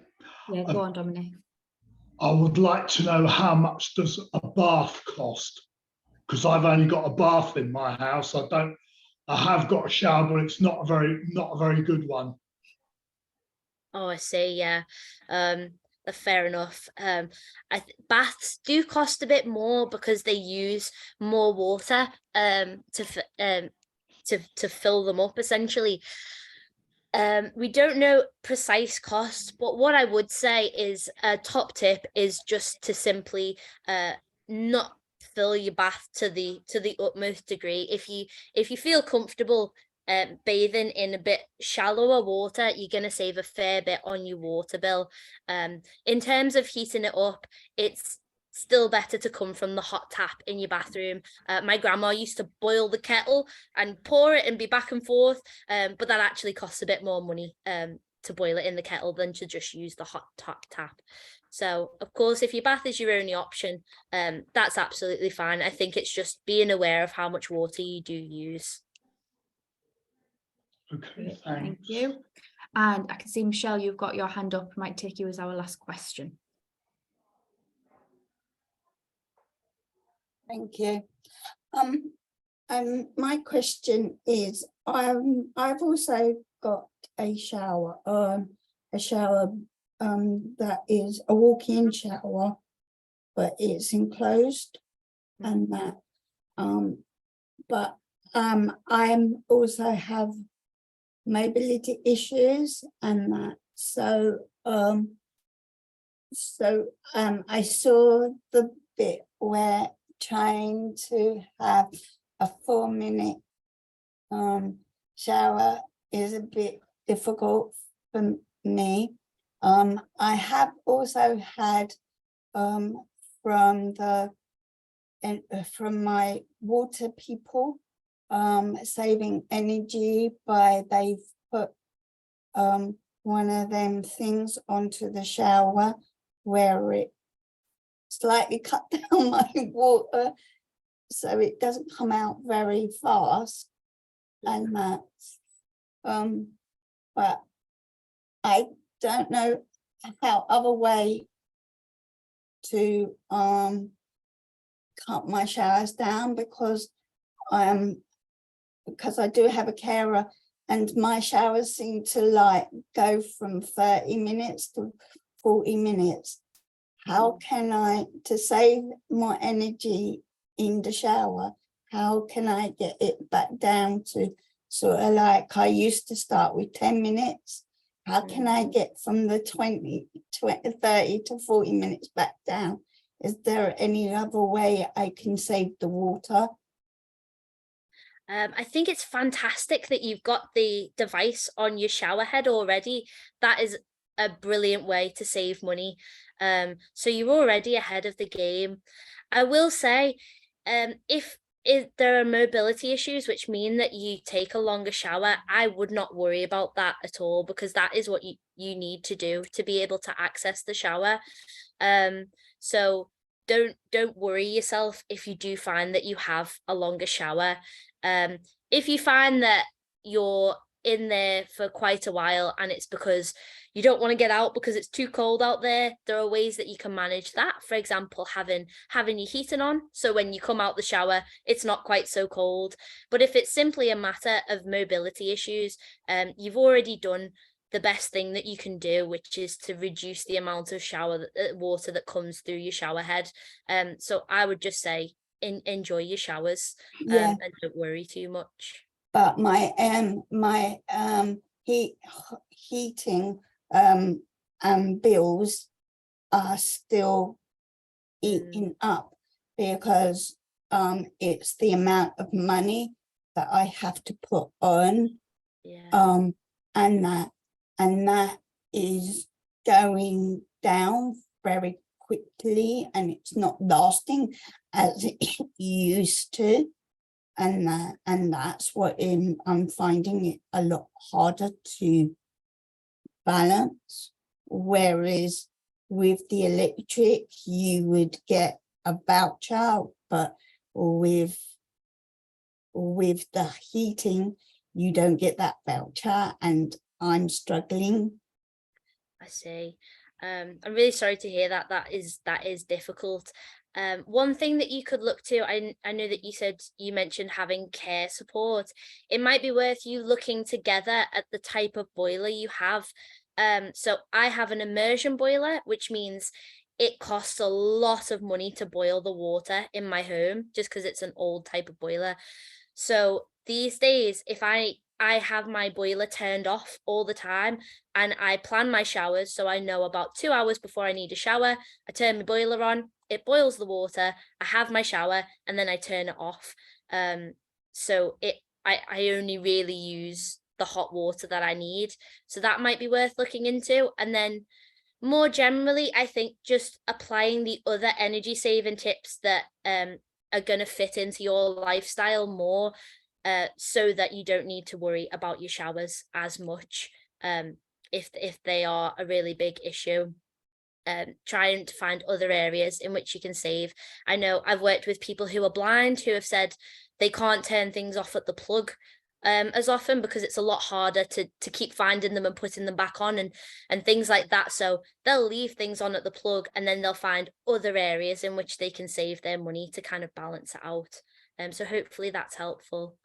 Yeah, go on, Dominic. I would like to know how much does a bath cost? Because I've only got a bath in my house. I have got a shower, but it's not a very good one. Oh, I see. Yeah. fair enough. Baths do cost a bit more because they use more water to fill them up essentially. We don't know precise cost, but what I would say is a top tip is just to simply not fill your bath to the utmost degree. If you feel comfortable bathing in a bit shallower water, you're going to save a fair bit on your water bill. In terms of heating it up, it's still better to come from the hot tap in your bathroom. My grandma used to boil the kettle and pour it and be back and forth, but that actually costs a bit more money to boil it in the kettle than to just use the hot tap. So of course, if your bath is your only option, that's absolutely fine. I think it's just being aware of how much water you do use. Okay, Thank thanks. you. And I can see, Michelle, you've got your hand up. Might take you as our last question. Thank you. My question is, I've also got a shower, that is a walk-in shower, but it's enclosed, and that, but I also have mobility issues, and that, so I saw the bit where trying to have a 4-minute shower is a bit difficult for me. I have also had from my water people saving energy by they've put one of them things onto the shower where it slightly cut down my water so it doesn't come out very fast, and that's but I don't know how other way to cut my showers down, because I do have a carer and my showers seem to like go from 30 minutes to 40 minutes. How can I, to save more energy in the shower, how can I get it back down to sort of like I used to start with 10 minutes? How can I get from the 30 to 40 minutes back down? Is there any other way I can save the water? I think it's fantastic that you've got the device on your shower head already. That is a brilliant way to save money. So you're already ahead of the game. I will say, if there are mobility issues which mean that you take a longer shower, I would not worry about that at all, because that is what you need to do to be able to access the shower. So don't worry yourself if you do find that you have a longer shower. If you find that you're in there for quite a while and it's because you don't want to get out because it's too cold out there, there are ways that you can manage that. For example, having your heating on, so when you come out the shower it's not quite so cold. But if it's simply a matter of mobility issues, you've already done the best thing that you can do, which is to reduce the amount of water that comes through your shower head. So I would just say enjoy your showers, Yeah. and don't worry too much. But my heating bills are still eating up, because it's the amount of money that I have to put on, and that is going down very quickly, and it's not lasting as it used to, and that's what I'm finding it a lot harder to balance. Whereas with the electric you would get a voucher, but with the heating you don't get that voucher, and I'm struggling. I see. I'm really sorry to hear that. That is difficult. One thing that you could look to, I know that you mentioned having care support. It might be worth you looking together at the type of boiler you have. So I have an immersion boiler, which means it costs a lot of money to boil the water in my home just because it's an old type of boiler. So these days, if I have my boiler turned off all the time and I plan my showers, so I know about 2 hours before I need a shower, I turn my boiler on, it boils the water, I have my shower, and then I turn it off. So I only really use the hot water that I need. So that might be worth looking into. And then more generally, I think just applying the other energy saving tips that are going to fit into your lifestyle more, so that you don't need to worry about your showers as much if they are a really big issue. Trying to find other areas in which you can save. I know I've worked with people who are blind who have said they can't turn things off at the plug as often because it's a lot harder to keep finding them and putting them back on and things like that. So they'll leave things on at the plug and then they'll find other areas in which they can save their money to kind of balance it out. So hopefully that's helpful.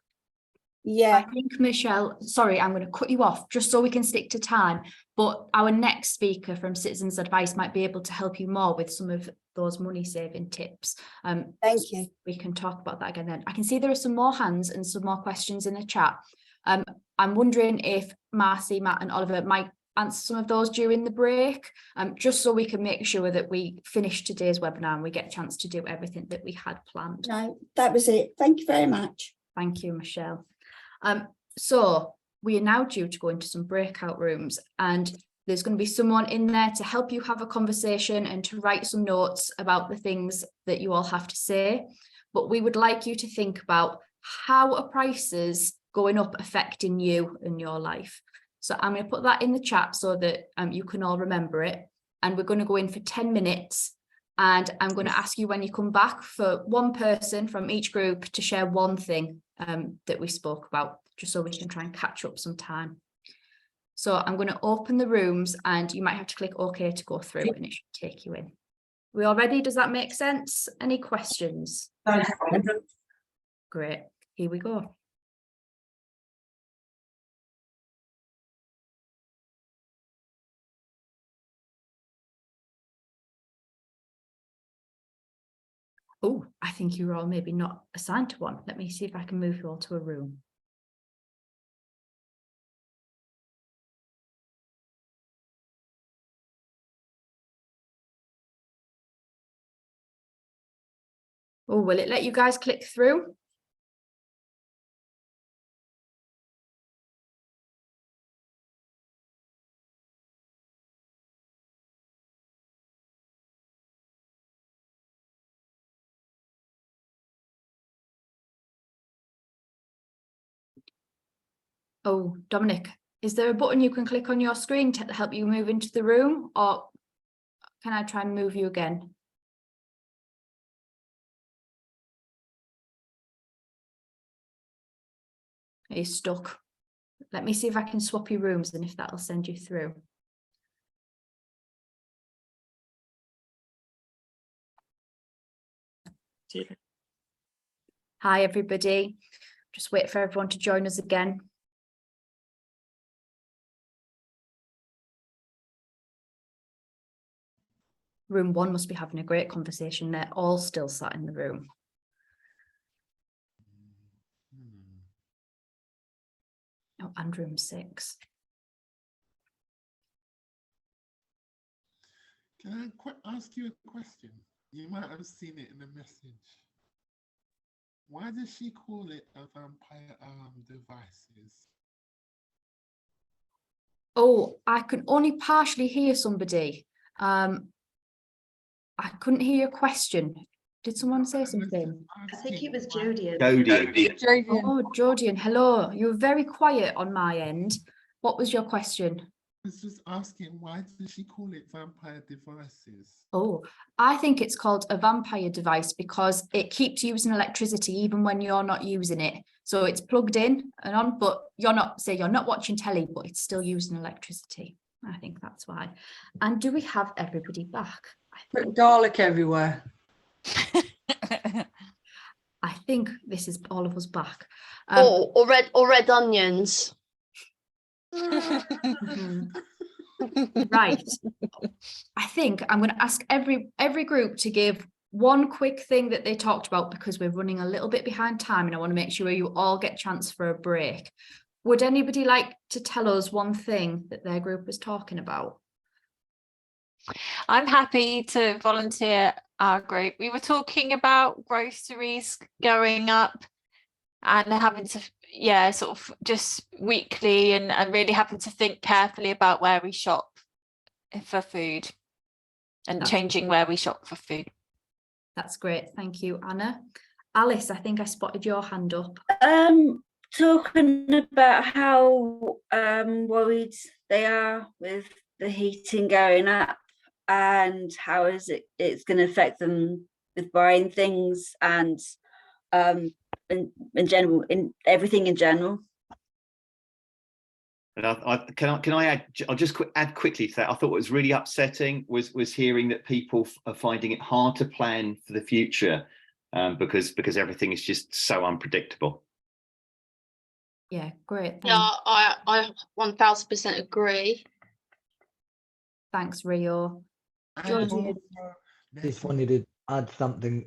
Yeah, I think, Michelle, sorry, I'm going to cut you off just so we can stick to time. But our next speaker from Citizens Advice might be able to help you more with some of those money saving tips. thank you. We can talk about that again then. I can see there are some more hands and some more questions in the chat. I'm wondering if Marcy, Matt and Oliver might answer some of those during the break, just so we can make sure that we finish today's webinar and we get a chance to do everything that we had planned. No, that was it. Thank you very much. Thank you, Michelle. So we are now due to go into some breakout rooms, and there's going to be someone in there to help you have a conversation and to write some notes about the things that you all have to say. But we would like you to think about how are prices going up affecting you and your life. So I'm going to put that in the chat so that you can all remember it. And we're going to go in for 10 minutes. And I'm going to ask you when you come back for one person from each group to share one thing that we spoke about, just so we can try and catch up some time. So I'm going to open the rooms and you might have to click OK to go through and it should take you in. We all ready? Does that make sense? Any questions? Great. Here we go. Oh, I think you're all maybe not assigned to one. Let me see if I can move you all to a room. Oh, will it let you guys click through? Oh, Dominic, is there a button you can click on your screen to help you move into the room, or can I try and move you again? Are you stuck? Let me see if I can swap your rooms and if that'll send you through. Hi, everybody. Just wait for everyone to join us again. Room 1 must be having a great conversation. They're all still sat in the room. Oh, and room 6. Can I ask you a question? You might have seen it in the message. Why does she call it a vampire devices? Oh, I can only partially hear somebody. I couldn't hear your question. Did someone say something? I think it was Jodian. Oh, Jodian, hello. You were very quiet on my end. What was your question? I was just asking, why does she call it vampire devices? Oh, I think it's called a vampire device because it keeps using electricity even when you're not using it. So it's plugged in and on, but you're not watching telly, but it's still using electricity. I think that's why. And do we have everybody back? Put garlic everywhere. I think this is all of us back. Or red onions. Mhm. Right. I think I'm going to ask every group to give one quick thing that they talked about, because we're running a little bit behind time and I want to make sure you all get a chance for a break. Would anybody like to tell us one thing that their group was talking about? I'm happy to volunteer our group. We were talking about groceries going up and having to, yeah, sort of just weekly and really having to think carefully about where we shop for food and changing where we shop for food. That's great. Thank you, Anna. Alice, I think I spotted your hand up. Talking about how worried they are with the heating going up and how it's going to affect them with buying things and in general, in everything in general. And can I add? I'll just add quickly to that. I thought what was really upsetting was hearing that people are finding it hard to plan for the future because everything is just so unpredictable. Yeah, great. Yeah, I 1000% agree. Thanks, Rio. Georgie. Just wanted to add something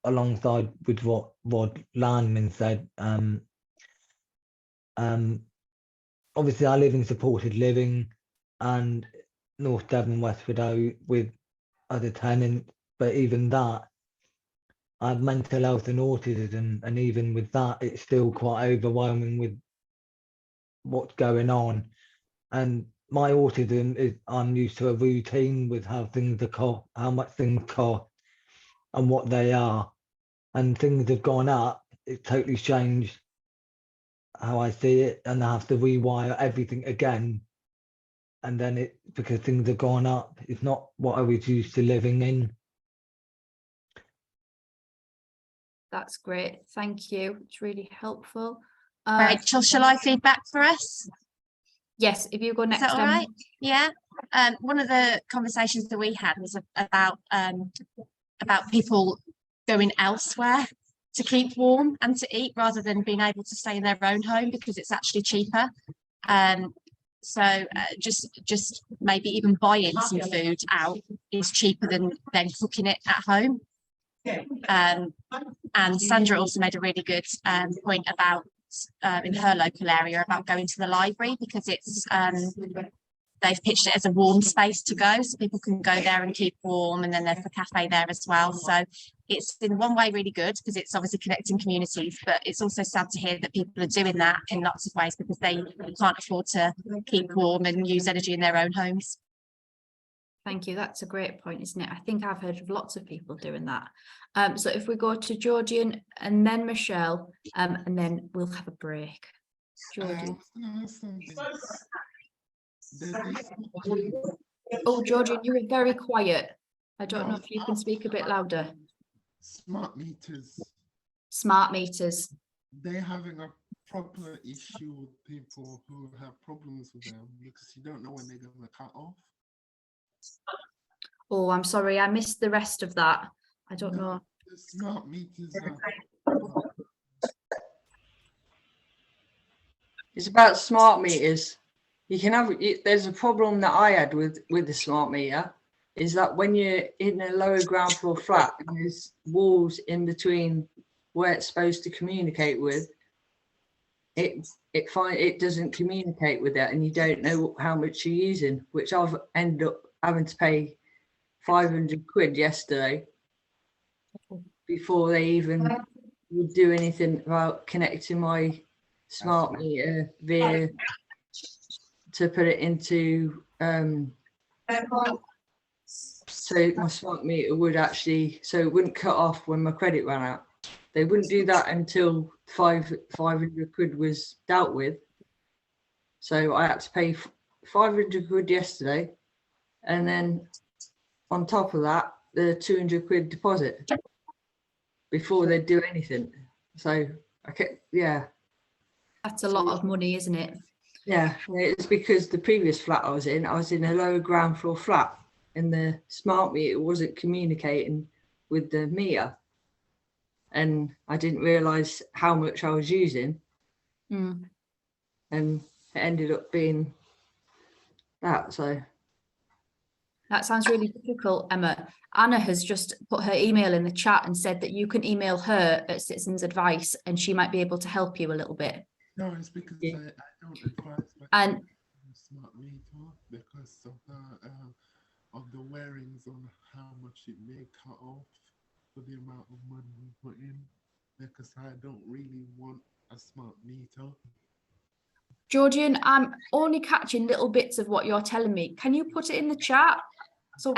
alongside with what Landman said. Obviously I live in supported living and North Devon, West Widow with other tenants, but even that, I have mental health and autism, and even with that, it's still quite overwhelming with what's going on. And my autism is, I'm used to a routine with how things are how much things cost and what they are. And things have gone up, it's totally changed how I see it, and I have to rewire everything again. And then because things have gone up, it's not what I was used to living in. That's great. Thank you. It's really helpful. Rachel, shall I feed back for us? Yes, if you go next. Is that all right? Yeah. One of the conversations that we had was about people going elsewhere to keep warm and to eat rather than being able to stay in their own home because it's actually cheaper. So just maybe even buying some food out is cheaper than cooking it at home. And Sandra also made a really good point about in her local area about going to the library, because it's they've pitched it as a warm space to go, so people can go there and keep warm, and then there's a cafe there as well. So it's in one way really good because it's obviously connecting communities, but it's also sad to hear that people are doing that in lots of ways because they can't afford to keep warm and use energy in their own homes. Thank you. That's a great point, isn't it? I think I've heard of lots of people doing that. So if we go to Georgian and then Michelle, and then we'll have a break. Georgian. Oh, Georgian, you were very quiet. I don't know if you can speak a bit louder. Smart meters. Smart meters. They're having a proper issue with people who have problems with them because you don't know when they're going to cut off. Oh, I'm sorry, I missed the rest of that. I don't know. The smart meters are... It's about smart meters. You can have, there's a problem that I had with the smart meter, is that when you're in a lower ground floor flat and there's walls in between where it's supposed to communicate with, it doesn't communicate with it, and you don't know how much you're using, which I've ended up having to pay 500 quid yesterday before they even would do anything about connecting my smart meter via to put it into so my smart meter would actually, so it wouldn't cut off when my credit ran out. They wouldn't do that until 500 quid was dealt with. So I had to pay 500 quid yesterday, and then on top of that, the 200 quid deposit before they do anything. So I kept, yeah. That's a lot of money, isn't it? Yeah, it's because the previous flat I was in a lower ground floor flat, and the smart meter wasn't communicating with the meter, and I didn't realise how much I was using. Mm. And it ended up being that. So That sounds really difficult, Emma. Anna has just put her email in the chat and said that you can email her at Citizens Advice and she might be able to help you a little bit. No, it's because I don't advise my And smart meter because of the wearings on how much it may cut off for the amount of money we put in. Because I don't really want a smart meter. Georgian, I'm only catching little bits of what you're telling me. Can you put it in the chat? So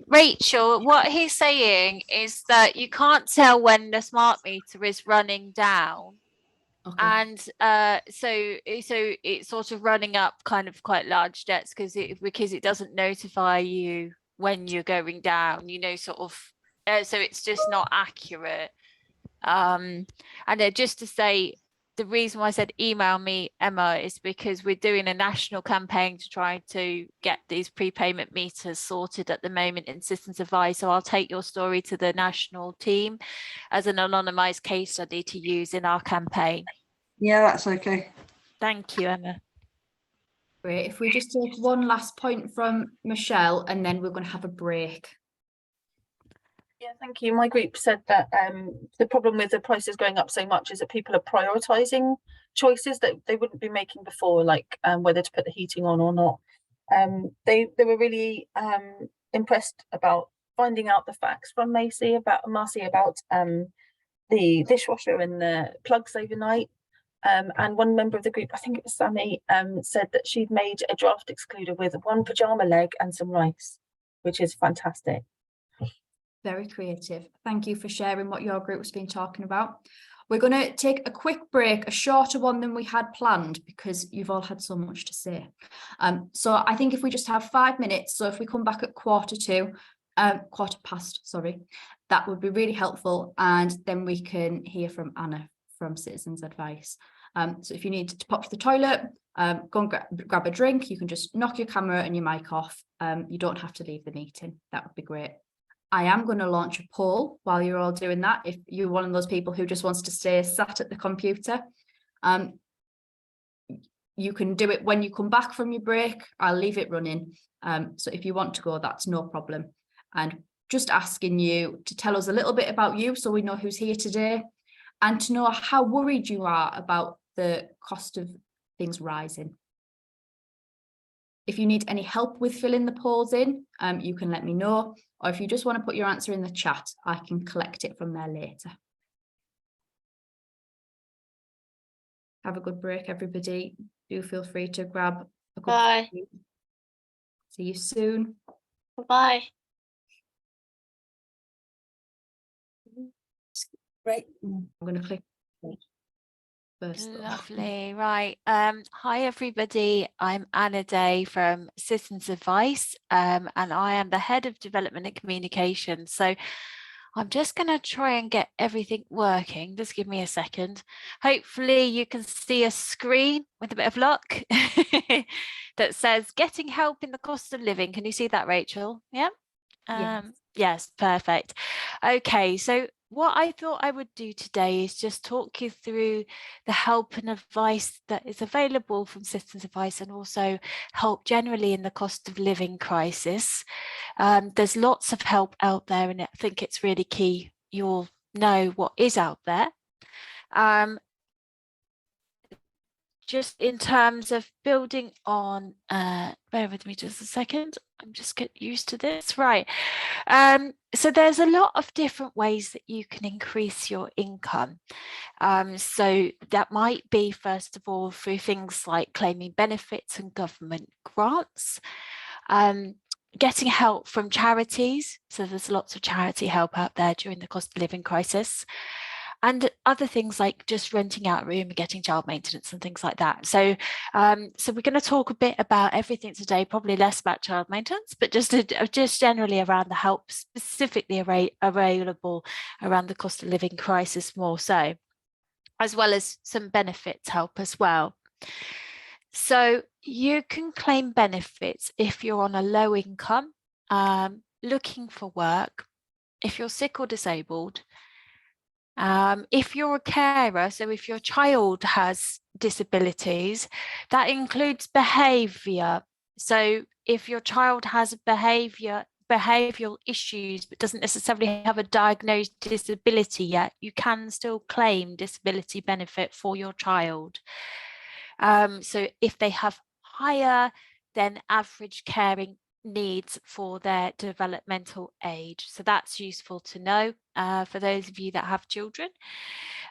Rachel, what he's saying is that you can't tell when the smart meter is running down. Okay. And so it's sort of running up kind of quite large debts because it doesn't notify you when you're going down, you know, sort of, so it's just not accurate. And just to say, the reason why I said email me, Emma, is because we're doing a national campaign to try to get these prepayment meters sorted at the moment in Citizens Advice. So I'll take your story to the national team as an anonymised case study to use in our campaign. yeah, that's okay. Thank you, Emma. Great. If we just take one last point from Michelle and then we're going to have a break. Yeah, thank you. My group said that the problem with the prices going up so much is that people are prioritising choices that they wouldn't be making before, like whether to put the heating on or not. They were really impressed about finding out the facts from Marcy about the dishwasher and the plugs overnight. And one member of the group, I think it was Sammy, said that she'd made a draft excluder with one pajama leg and some rice, which is fantastic. Very creative. Thank you for sharing what your group's been talking about. We're going to take a quick break, a shorter one than we had planned because you've all had so much to say. So I think if we just have 5 minutes, so if we come back at quarter past, sorry, that would be really helpful. And then we can hear from Anna from Citizens Advice. So if you need to pop to the toilet, go and grab a drink, you can just knock your camera and your mic off. You don't have to leave the meeting. That would be great. I am going to launch a poll while you're all doing that. If you're one of those people who just wants to stay sat at the computer, you can do it when you come back from your break. I'll leave it running. So if you want to go, that's no problem. And just asking you to tell us a little bit about you so we know who's here today and to know how worried you are about the cost of things rising. If you need any help with filling the polls in, you can let me know. Or if you just want to put your answer in the chat, I can collect it from there later. Have a good break, everybody. Do feel free to grab a cup. Bye. See you soon. Bye. Great. I'm going to click first. Lovely. Right. Hi, everybody. I'm Anna Day from Citizens Advice, and I am the head of development and communication. So I'm just going to try and get everything working. Just give me a second. Hopefully you can see a screen with a bit of luck that says getting help in the cost of living. Can you see that, Rachel? Yeah. Yes, perfect. Okay, so what I thought I would do today is just talk you through the help and advice that is available from Citizens Advice and also help generally in the cost of living crisis. There's lots of help out there and I think it's really key you'll know what is out there. Just in terms of building on, bear with me just a second, I'm just getting used to this, right. So there's a lot of different ways that you can increase your income. So that might be, first of all, through things like claiming benefits and government grants, getting help from charities. So there's lots of charity help out there during the cost of living crisis. And other things like just renting out a room and getting child maintenance and things like that. So so we're going to talk a bit about everything today, probably less about child maintenance, but just generally around the help specifically available around the cost of living crisis more so, as well as some benefits help as well. So you can claim benefits if you're on a low income, looking for work, if you're sick or disabled, If you're a carer, so if your child has disabilities, that includes behaviour. So if your child has behavioural issues but doesn't necessarily have a diagnosed disability yet, you can still claim disability benefit for your child. So if they have higher than average caring needs for their developmental age. So that's useful to know for those of you that have children.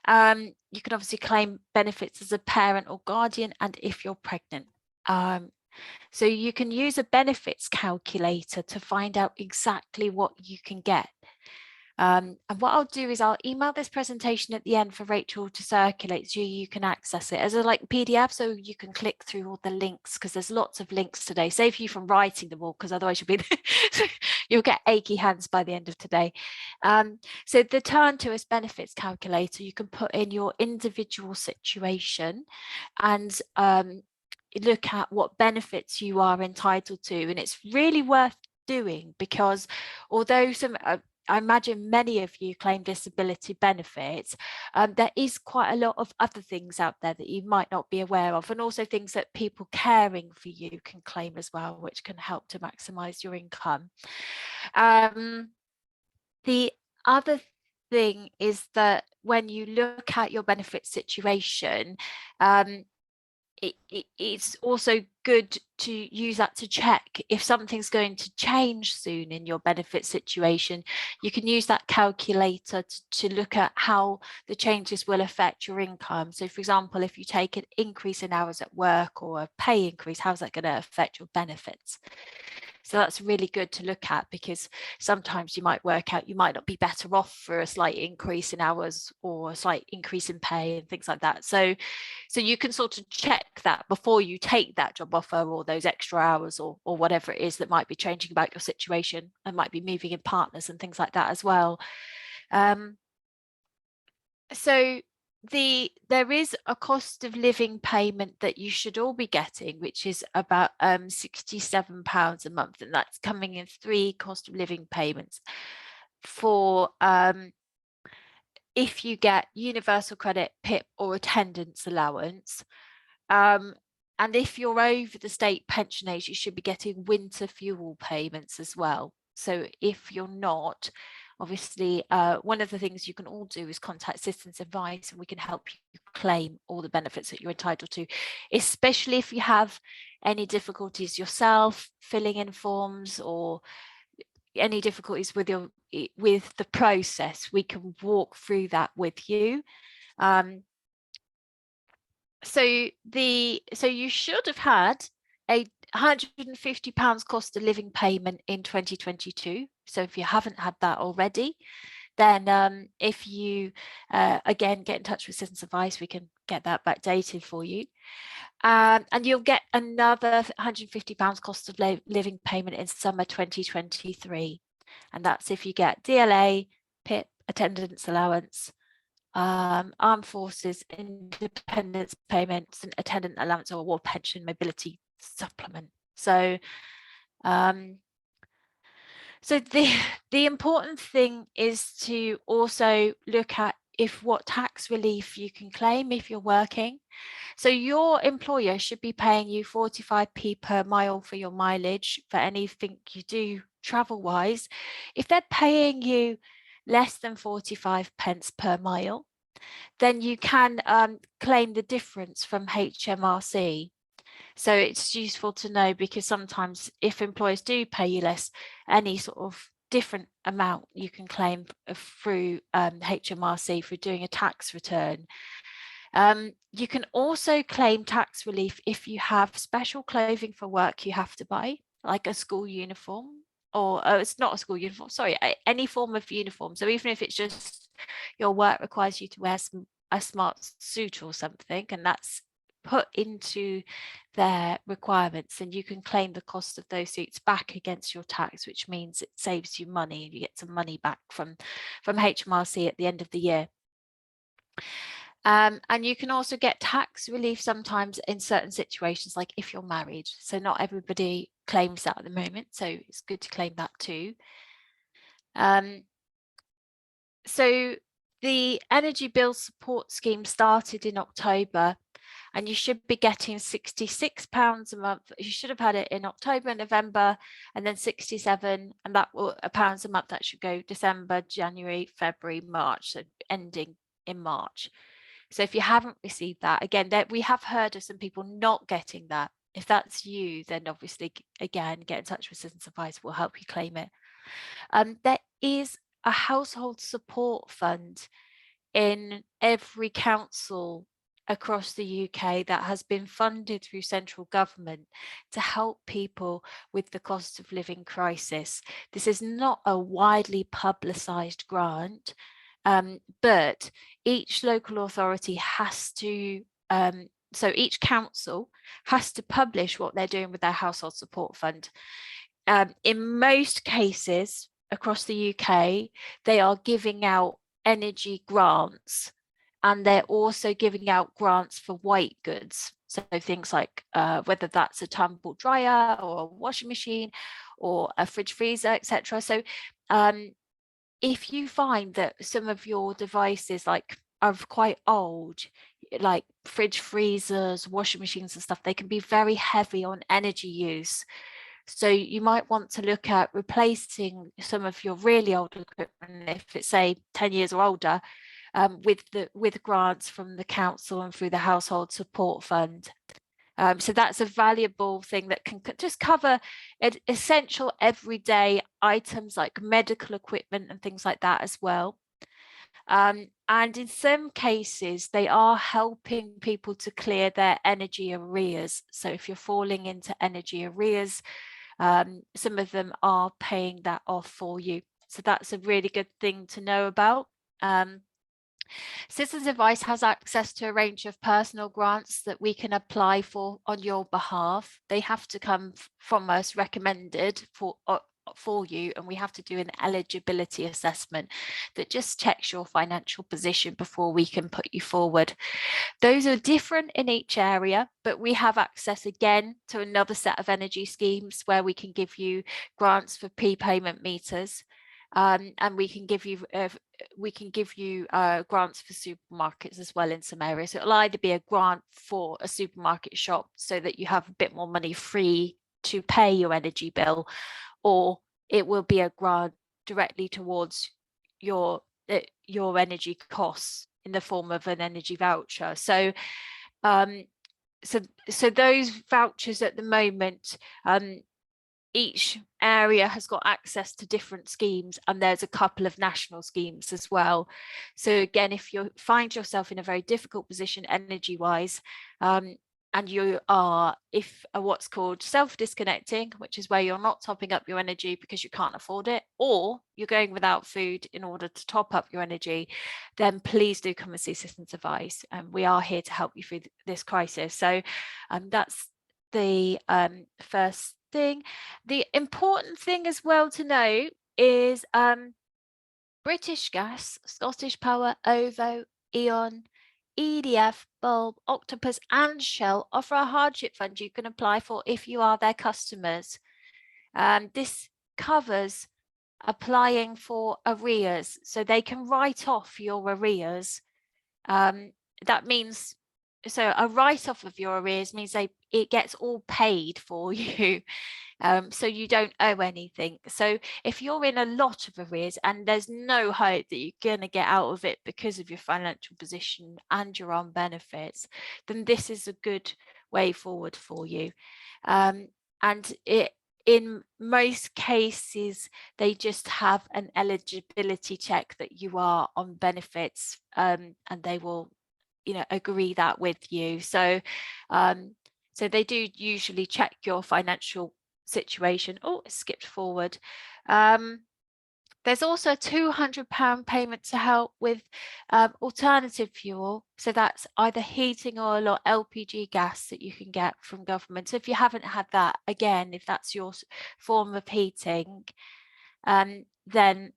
You can obviously claim benefits as a parent or guardian, and if you're pregnant. So you can use a benefits calculator to find out exactly what you can get. And what I'll do is I'll email this presentation at the end for Rachel to circulate so you can access it as a PDF, so you can click through all the links, because there's lots of links today. Save you from writing them all, because otherwise you'll get achy hands by the end of today. So the turn to us benefits calculator, you can put in your individual situation and look at what benefits you are entitled to, and it's really worth doing, because although I imagine many of you claim disability benefits, there is quite a lot of other things out there that you might not be aware of, and also things that people caring for you can claim as well, which can help to maximise your income. The other thing is that when you look at your benefit situation, it's also good to use that to check if something's going to change soon in your benefit situation. You can use that calculator to look at how the changes will affect your income. So for example, if you take an increase in hours at work or a pay increase, how's that going to affect your benefits? So that's really good to look at, because sometimes you might work out you might not be better off for a slight increase in hours or a slight increase in pay and things like that. So you can sort of check that before you take that job offer or those extra hours or whatever it is that might be changing about your situation, and might be moving in partners and things like that as well. So there is a cost of living payment that you should all be getting, which is about £67 a month, and that's coming in 3 cost of living payments for if you get universal credit, PIP or attendance allowance. And if you're over the state pension age, you should be getting winter fuel payments as well. So if you're not, obviously, one of the things you can all do is contact Citizens Advice, and we can help you claim all the benefits that you're entitled to, especially if you have any difficulties yourself filling in forms or any difficulties with the process. We can walk through that with you. So you should have had a £150 cost of living payment in 2022. So if you haven't had that already, then if you again get in touch with Citizens Advice, we can get that backdated for you. And you'll get another £150 cost of living payment in summer 2023. And that's if you get DLA, PIP, attendance allowance, armed forces, independence payments, and attendant allowance or war pension mobility supplement. So the important thing is to also look at what tax relief you can claim if you're working. So your employer should be paying you 45p per mile for your mileage for anything you do travel wise. If they're paying you less than 45 pence per mile, then you can claim the difference from HMRC. So it's useful to know, because sometimes if employers do pay you less, any sort of different amount you can claim through HMRC for doing a tax return. You can also claim tax relief if you have special clothing for work you have to buy, like a school uniform, or it's not a school uniform, sorry, any form of uniform. So even if it's just your work requires you to wear a smart suit or something, and that's put into their requirements, and you can claim the cost of those suits back against your tax, which means it saves you money and you get some money back from HMRC at the end of the year. And you can also get tax relief sometimes in certain situations, like if you're married. So not everybody claims that at the moment, so it's good to claim that too. So the energy bill support scheme started in October, and you should be getting £66 a month. You should have had it in October, November, and then 67, and that will pounds a month. That should go December, January, February, March, so ending in March. So if you haven't received that, again, we have heard of some people not getting that. If that's you, then obviously, again, get in touch with Citizens Advice. We'll help you claim it. There is a household support fund in every council across the UK that has been funded through central government to help people with the cost of living crisis. This is not a widely publicised grant, but each local authority has to, so each council has to publish what they're doing with their household support fund. In most cases across the UK, they are giving out energy grants, and they're also giving out grants for white goods. So things like whether that's a tumble dryer or a washing machine or a fridge freezer, etc. So if you find that some of your devices are quite old, like fridge freezers, washing machines and stuff, they can be very heavy on energy use. So you might want to look at replacing some of your really old equipment, if it's say 10 years or older, with grants from the council and through the household support fund. So that's a valuable thing that can just cover essential everyday items like medical equipment and things like that as well. And in some cases, they are helping people to clear their energy arrears. So if you're falling into energy arrears, some of them are paying that off for you. So that's a really good thing to know about. Citizens Advice has access to a range of personal grants that we can apply for on your behalf. They have to come from us recommended for you, and we have to do an eligibility assessment that just checks your financial position before we can put you forward. Those are different in each area, but we have access again to another set of energy schemes where we can give you grants for prepayment meters. And we can give you grants for supermarkets as well in some areas. So it'll either be a grant for a supermarket shop so that you have a bit more money free to pay your energy bill, or it will be a grant directly towards your energy costs in the form of an energy voucher. So so those vouchers at the moment, each area has got access to different schemes, and there's a couple of national schemes as well. So again, if you find yourself in a very difficult position energy wise, and you are what's called self-disconnecting, which is where you're not topping up your energy because you can't afford it, or you're going without food in order to top up your energy, then please do come and see Citizens Advice, and we are here to help you through this crisis. So that's the first thing. The important thing as well to know is British Gas, Scottish Power, OVO, E.ON, EDF, Bulb, Octopus and Shell offer a hardship fund you can apply for if you are their customers. This covers applying for arrears, so they can write off your arrears. That means, so a write-off of your arrears means it gets all paid for you. So you don't owe anything. So if you're in a lot of arrears and there's no hope that you're going to get out of it because of your financial position and you're on benefits, then this is a good way forward for you. And in most cases, they just have an eligibility check that you are on benefits, and they will, agree that with you. So so they do usually check your financial situation. Oh, it skipped forward. There's also a £200 payment to help with alternative fuel. So that's either heating oil or LPG gas that you can get from government. So if you haven't had that, again, if that's your form of heating, then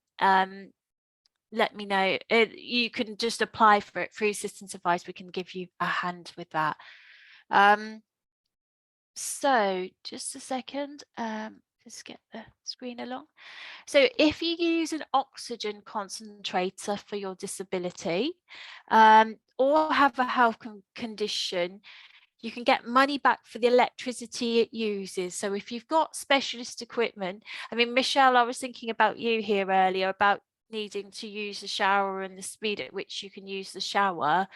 let me know. You can just apply for it through Citizens Advice. We can give you a hand with that. So just a second, just get the screen along. So if you use an oxygen concentrator for your disability, or have a health condition, you can get money back for the electricity it uses. So if you've got specialist equipment, I mean, Michelle, I was thinking about you here earlier about needing to use the shower and the speed at which you can use the shower.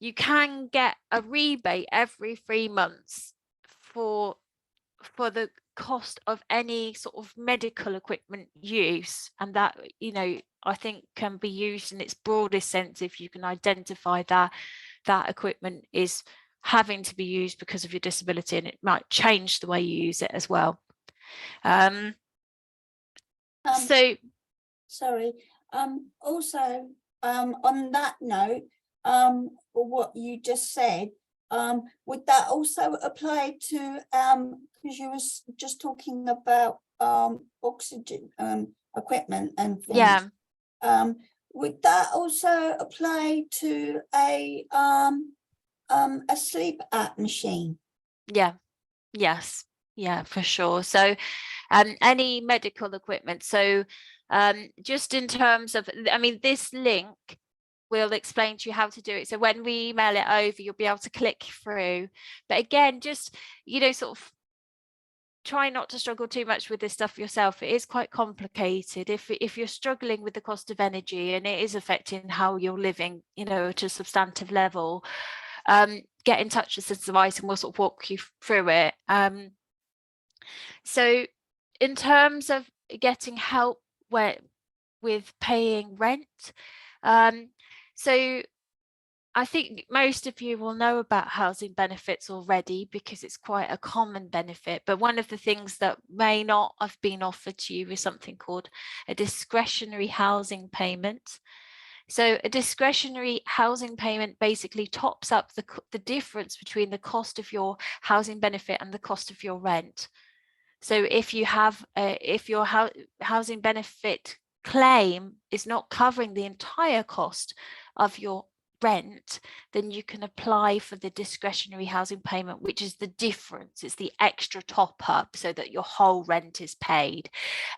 You can get a rebate every 3 months for the cost of any sort of medical equipment use, and that, you know, I think can be used in its broadest sense if you can identify that that equipment is having to be used because of your disability, and it might change the way you use it as well. Sorry. Also, on that note, what you just said, would that also apply to, because you was just talking about oxygen equipment and things. Yeah. Would that also apply to a sleep app machine? Yeah. Yes. Yeah, for sure. So any medical equipment. So just in terms of, I mean, this link will explain to you how to do it. So when we email it over, you'll be able to click through. But again, just, you know, sort of try not to struggle too much with this stuff yourself. It is quite complicated. If you're struggling with the cost of energy and it is affecting how you're living, you know, at a substantive level, get in touch with Citizens Advice and we'll sort of walk you through it. So in terms of getting help with paying rent, so I think most of you will know about housing benefits already because it's quite a common benefit, but one of the things that may not have been offered to you is something called a discretionary housing payment. So a discretionary housing payment basically tops up the difference between the cost of your housing benefit and the cost of your rent. So if you have, if your housing benefit claim is not covering the entire cost of your rent, then you can apply for the discretionary housing payment, which is the difference. It's the extra top up so that your whole rent is paid.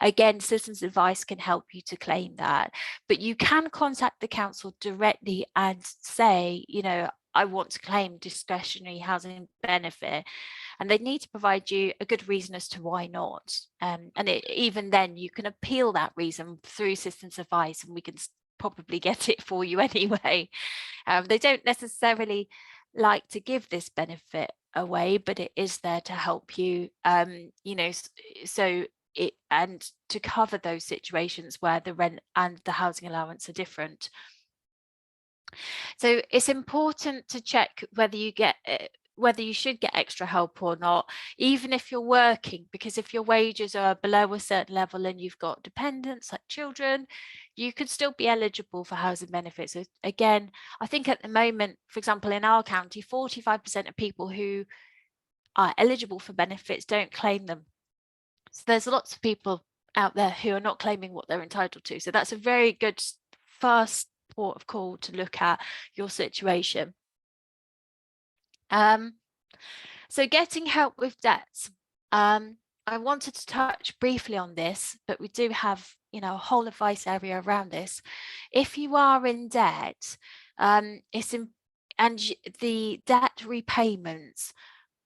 Again, Citizens Advice can help you to claim that, but you can contact the council directly and say, you know, I want to claim discretionary housing benefit, and they need to provide you a good reason as to why not. Even then you can appeal that reason through Citizens Advice and we can probably get it for you anyway. They don't necessarily like to give this benefit away, but it is there to help you, you know, so it, and to cover those situations where the rent and the housing allowance are different. So it's important to check whether you get whether you should get extra help or not, even if you're working, because if your wages are below a certain level and you've got dependents like children, you could still be eligible for housing benefits. So again, I think at the moment, for example, in our county, 45% of people who are eligible for benefits don't claim them. So there's lots of people out there who are not claiming what they're entitled to. So that's a very good first port of call to look at your situation. So getting help with debts. I wanted to touch briefly on this, but we do have, you know, a whole advice area around this. If you are in debt, and the debt repayments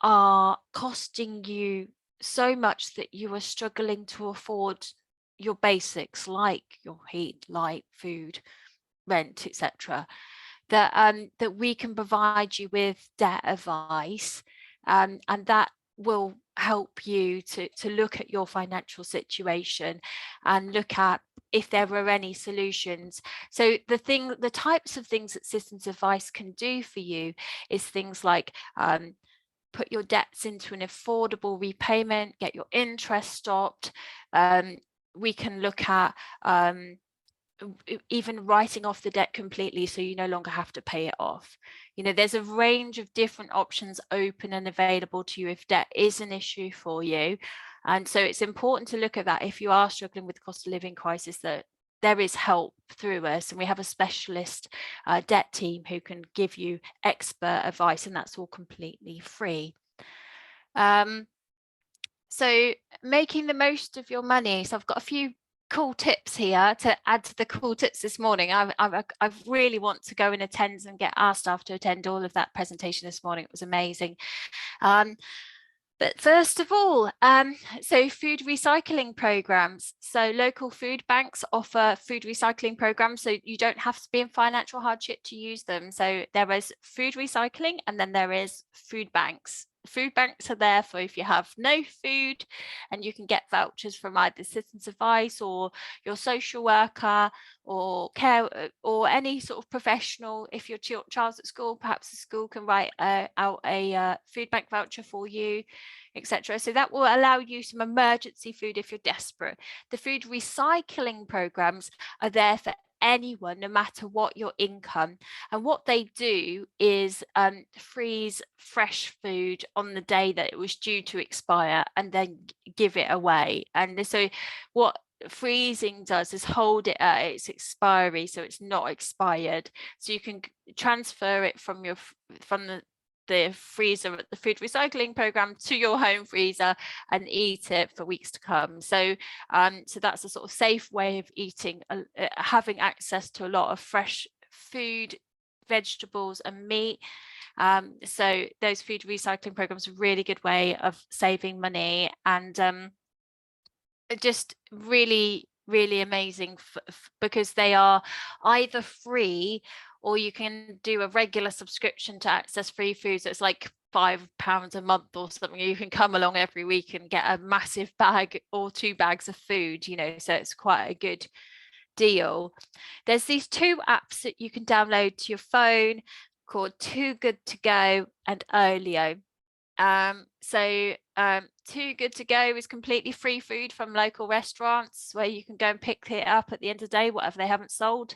are costing you so much that you are struggling to afford your basics like your heat, light, food, rent, etc., that we can provide you with debt advice, and that will help you to look at your financial situation and look at if there are any solutions. So the types of things that Citizens Advice can do for you is things like put your debts into an affordable repayment, get your interest stopped. We can look at even writing off the debt completely so you no longer have to pay it off. You know, there's a range of different options open and available to you if debt is an issue for you. And so it's important to look at that if you are struggling with the cost of living crisis, that there is help through us, and we have a specialist debt team who can give you expert advice, and that's all completely free. So making the most of your money. So I've got a few cool tips here to add to the cool tips this morning. I really want to go and attend and get our staff to attend all of that presentation this morning. It was amazing. But first of all, so food recycling programs. So local food banks offer food recycling programs, so you don't have to be in financial hardship to use them. So there is food recycling, and then there is food banks. Food banks are there for if you have no food, and you can get vouchers from either Citizens Advice or your social worker or care or any sort of professional. If your child's at school, perhaps the school can write out a food bank voucher for you, etc. So that will allow you some emergency food if you're desperate. The food recycling programs are there for anyone, no matter what your income. And what they do is freeze fresh food on the day that it was due to expire and then give it away. And so what freezing does is hold it at its expiry, so it's not expired. So you can transfer it from the freezer at the food recycling program to your home freezer and eat it for weeks to come. So so that's a sort of safe way of eating, having access to a lot of fresh food, vegetables and meat. So those food recycling programs are a really good way of saving money, and just really amazing because they are either free or you can do a regular subscription to access free food. So it's like £5 a month or something. You can come along every week and get a massive bag or 2 bags of food, you know, so it's quite a good deal. There's these 2 apps that you can download to your phone called Too Good To Go and Olio. Too Good To Go is completely free food from local restaurants where you can go and pick it up at the end of the day, whatever they haven't sold.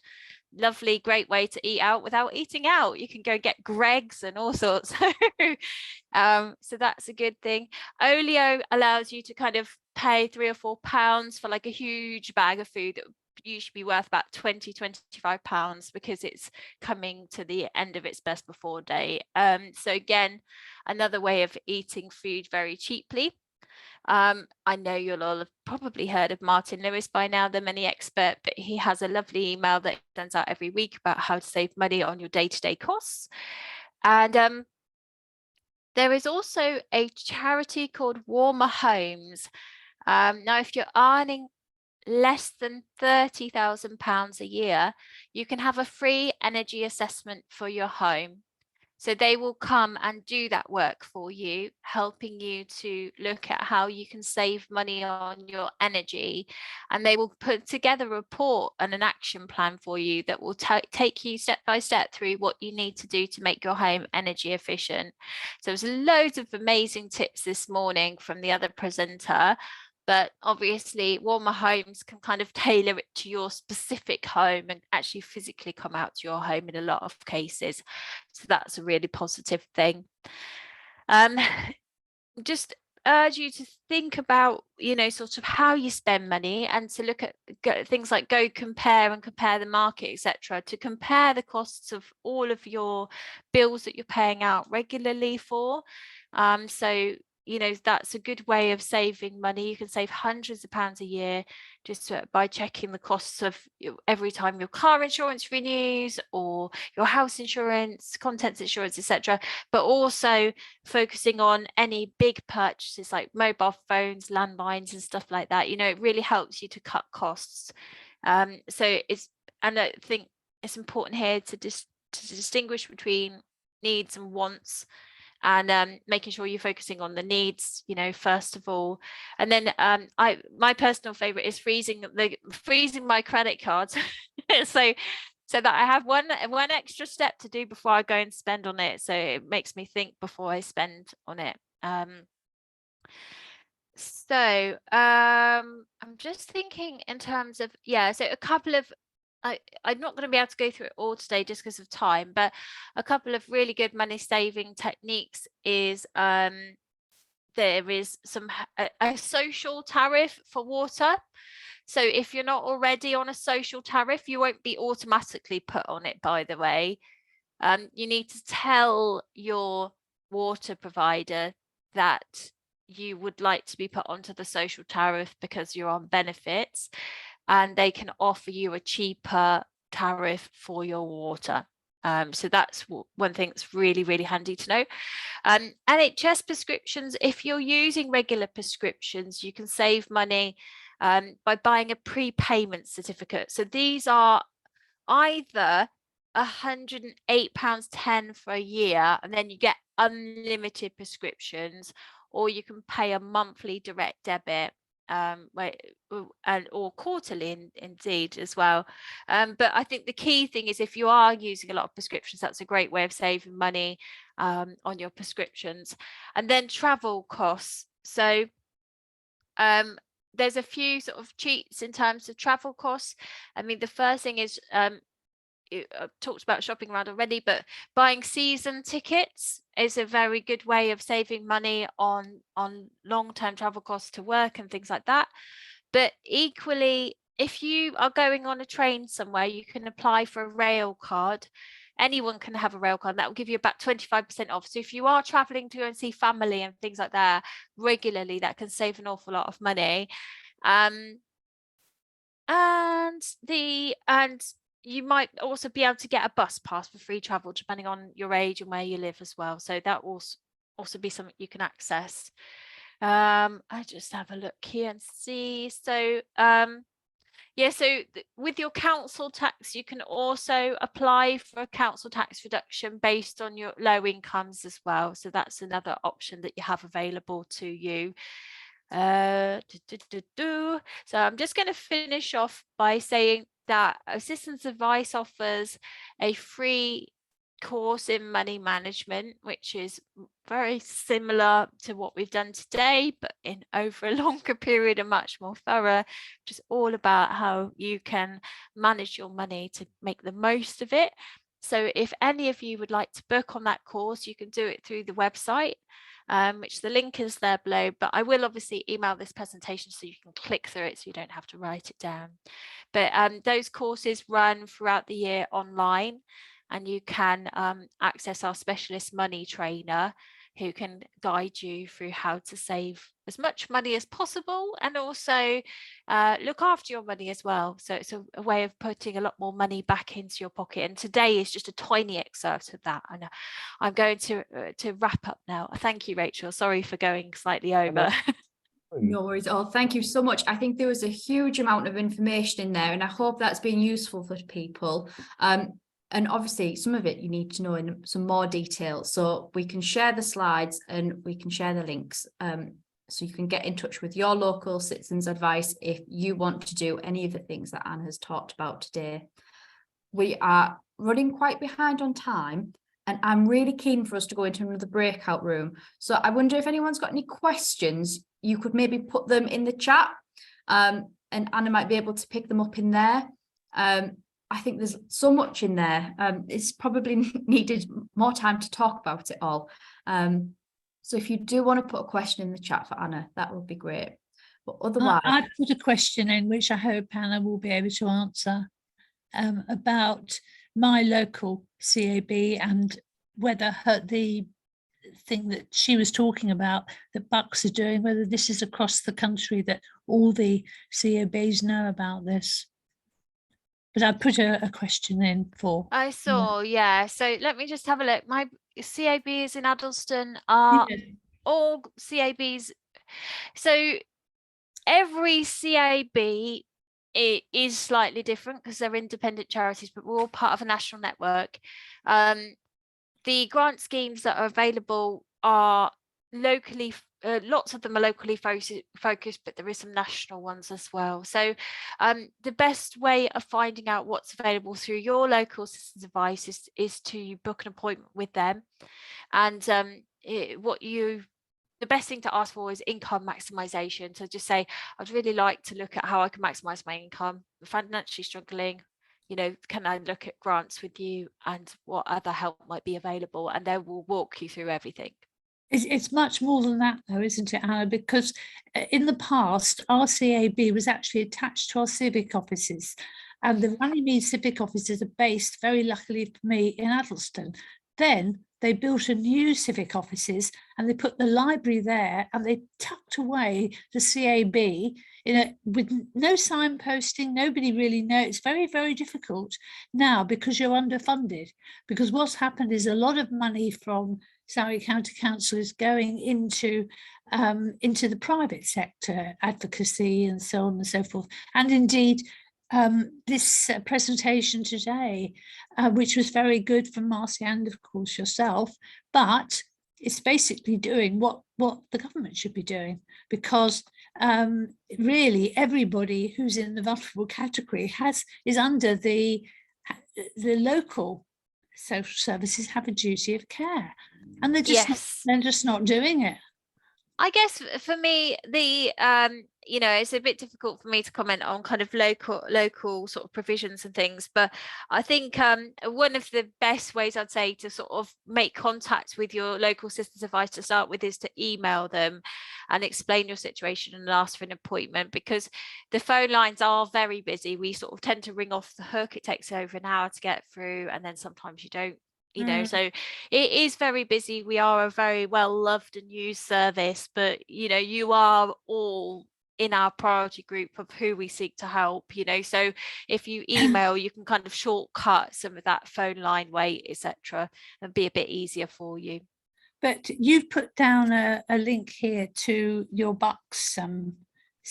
Lovely, great way to eat out without eating out. You can go get Greggs and all sorts. So that's a good thing. Olio allows you to kind of pay £3 or £4 for like a huge bag of food that would usually be worth about £20–25 because it's coming to the end of its best before date. So again, another way of eating food very cheaply. I know you'll all have probably heard of Martin Lewis by now, the money expert, but he has a lovely email that he sends out every week about how to save money on your day-to-day costs. And there is also a charity called Warmer Homes. Now, if you're earning less than £30,000 a year, you can have a free energy assessment for your home. So they will come and do that work for you, helping you to look at how you can save money on your energy. And they will put together a report and an action plan for you that will take you step by step through what you need to do to make your home energy efficient. So there's loads of amazing tips this morning from the other presenter. But obviously Warmer Homes can kind of tailor it to your specific home and actually physically come out to your home in a lot of cases. So that's a really positive thing. Just urge you to think about, you know, sort of how you spend money and to look at things like Go Compare and compare the market, etc., to compare the costs of all of your bills that you're paying out regularly for. So you know, that's a good way of saving money. You can save hundreds of pounds a year just by checking the costs of every time your car insurance renews or your house insurance, contents insurance, etc. But also focusing on any big purchases like mobile phones, landlines and stuff like that. You know, it really helps you to cut costs. And I think it's important here to distinguish between needs and wants, and making sure you're focusing on the needs, you know, first of all. And then my personal favorite is freezing my credit cards so that I have one extra step to do before I go and spend on it, so it makes me think before I spend on it. So I'm just thinking in terms of, so a couple of, I'm not going to be able to go through it all today just because of time, but a couple of really good money saving techniques is there is a social tariff for water. So if you're not already on a social tariff, you won't be automatically put on it, by the way. You need to tell your water provider that you would like to be put onto the social tariff because you're on benefits, and they can offer you a cheaper tariff for your water. So that's one thing that's really, really handy to know. NHS prescriptions, if you're using regular prescriptions, you can save money by buying a prepayment certificate. So these are either £108.10 for a year, and then you get unlimited prescriptions, or you can pay a monthly direct debit or quarterly indeed as well. But I think the key thing is, if you are using a lot of prescriptions, that's a great way of saving money on your prescriptions. And then travel costs. So there's a few sort of cheats in terms of travel costs. I mean, the first thing is I've talked about shopping around already, but buying season tickets is a very good way of saving money on long-term travel costs to work and things like that. But equally, if you are going on a train somewhere, you can apply for a rail card. Anyone can have a rail card. That will give you about 25% off. So if you are traveling to go and see family and things like that regularly, that can save an awful lot of money. And you might also be able to get a bus pass for free travel, depending on your age and where you live as well. So that will also be something you can access. I just have a look here and see. So yeah, so with your council tax, you can also apply for a council tax reduction based on your low incomes as well. So that's another option that you have available to you. So I'm just going to finish off by saying that Assistance Advice offers a free course in money management, which is very similar to what we've done today, but in over a longer period and much more thorough, which is all about how you can manage your money to make the most of it. So if any of you would like to book on that course, you can do it through the website, which the link is there below, but I will obviously email this presentation so you can click through it so you don't have to write it down. But those courses run throughout the year online, and you can access our specialist money trainer who can guide you through how to save as much money as possible and also look after your money as well. So it's a way of putting a lot more money back into your pocket. And today is just a tiny excerpt of that. And I'm going to wrap up now. Thank you, Rachel. Sorry for going slightly over. No worries at all. Thank you so much. I think there was a huge amount of information in there, and I hope that's been useful for people. And obviously some of it you need to know in some more detail, so we can share the slides and we can share the links, so you can get in touch with your local Citizens Advice if you want to do any of the things that Anne has talked about today. We are running quite behind on time, and I'm really keen for us to go into another breakout room. So I wonder if anyone's got any questions, you could maybe put them in the chat, and Anna might be able to pick them up in there. I think there's so much in there. It's probably needed more time to talk about it all. So if you do want to put a question in the chat for Anna, that would be great. But otherwise, I put a question in which I hope Anna will be able to answer, about my local CAB and whether the thing that she was talking about that Bucks are doing, whether this is across the country, that all the CABs know about this. But I put a question in for. I saw, yeah. So let me just have a look. My CABs in Addleston are all CABs. So every CAB is slightly different because they're independent charities, but we're all part of a national network. The grant schemes that are available are locally, lots of them are locally focused, but there is some national ones as well. So the best way of finding out what's available through your local Citizens Advice is to book an appointment with them. And the best thing to ask for is income maximisation. So just say, I'd really like to look at how I can maximise my income. I'm financially struggling. You know, can I look at grants with you and what other help might be available? And they will walk you through everything. It's much more than that, though, isn't it, Anna? Because in the past, our CAB was actually attached to our civic offices, and the Runnymede civic offices are based, very luckily for me, in Addleston. Then they built a new civic offices and they put the library there, and they tucked away the CAB in a, with no signposting. Nobody really knows. It's very, very difficult now because you're underfunded. Because what's happened is a lot of money from Surrey County Council is going into the private sector, advocacy and so on and so forth. And indeed, this presentation today, which was very good from Marcy and of course yourself, but it's basically doing what the government should be doing, because really everybody who's in the vulnerable category is under the local social services have a duty of care, and they're just not doing it. I guess for me, the you know, it's a bit difficult for me to comment on kind of local sort of provisions and things, but I think one of the best ways I'd say to sort of make contact with your local citizens advice to start with is to email them and explain your situation and ask for an appointment, because the phone lines are very busy. We sort of tend to ring off the hook. It takes over an hour to get through, and then sometimes you don't. You know, so it is very busy. We are a very well loved and used service, but you know, you are all in our priority group of who we seek to help, you know. So if you email, you can kind of shortcut some of that phone line wait, etc., and be a bit easier for you. But you've put down a link here to your Bucks CAB.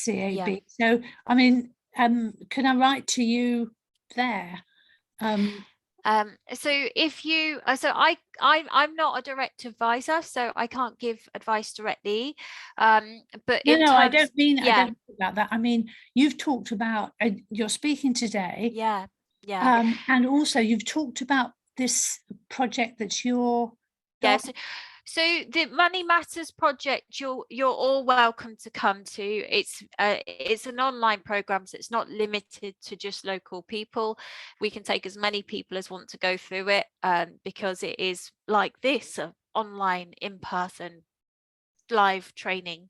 Yeah. So I mean, can I write to you there? So if you I'm not a direct advisor, so I can't give advice directly, but no, I don't mean I don't mean about that. I mean, you've talked about you're speaking today, and also you've talked about this project that you're so the Money Matters project, you're all welcome to come to. It's an online program, so it's not limited to just local people. We can take as many people as want to go through it, because it is like this, online, in-person, live training.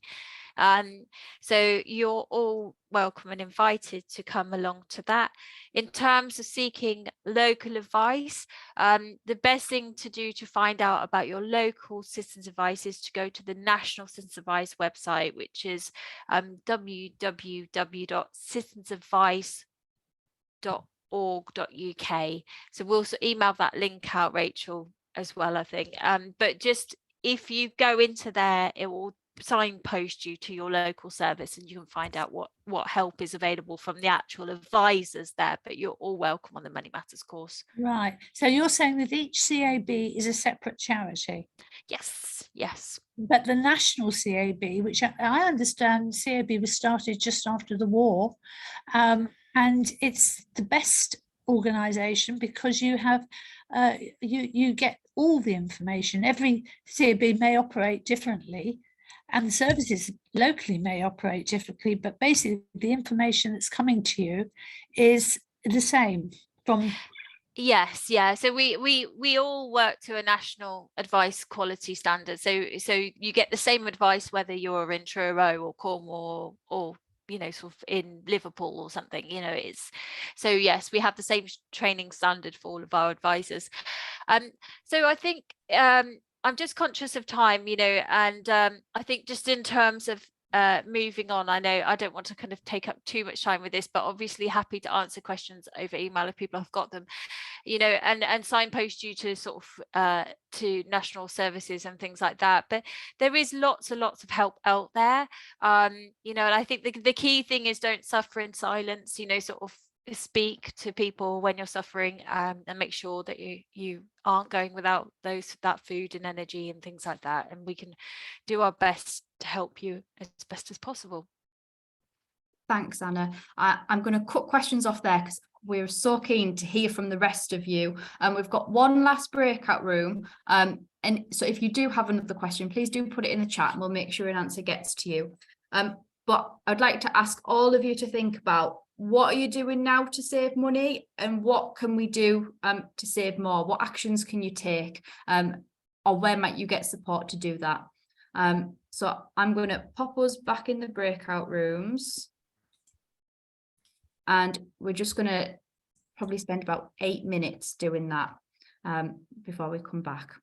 So you're all welcome and invited to come along to that. In terms of seeking local advice, the best thing to do to find out about your local citizens advice is to go to the National Citizens Advice website, which is www.citizensadvice.org.uk. So we'll email that link out, Rachel, as well, I think. But just if you go into there, it will signpost you to your local service, and you can find out what help is available from the actual advisors there. But you're all welcome on the Money Matters course. Right. So you're saying that each CAB is a separate charity? Yes. But the national CAB, which I understand CAB was started just after the war, and it's the best organisation because you have you get all the information. Every CAB may operate differently, and the services locally may operate differently, but basically the information that's coming to you is the same from. Yes, yeah. So we all work to a national advice quality standard. So you get the same advice whether you're in Truro or Cornwall or you know, sort of in Liverpool or something, you know. It's so yes, we have the same training standard for all of our advisors. So I think I'm just conscious of time, you know, and I think just in terms of moving on, I know I don't want to kind of take up too much time with this, but obviously happy to answer questions over email if people have got them, you know, and signpost you to sort of to national services and things like that. But there is lots and lots of help out there, you know, and I think the key thing is don't suffer in silence, you know, sort of speak to people when you're suffering, and make sure that you aren't going without that food and energy and things like that, and we can do our best to help you as best as possible. Thanks, Anna. I'm going to cut questions off there because we're so keen to hear from the rest of you. We've got one last breakout room, and so if you do have another question, please do put it in the chat and we'll make sure an answer gets to you. But I'd like to ask all of you to think about, what are you doing now to save money, and what can we do to save more? What actions can you take, or where might you get support to do that? So I'm going to pop us back in the breakout rooms, and we're just going to probably spend about 8 minutes doing that before we come back.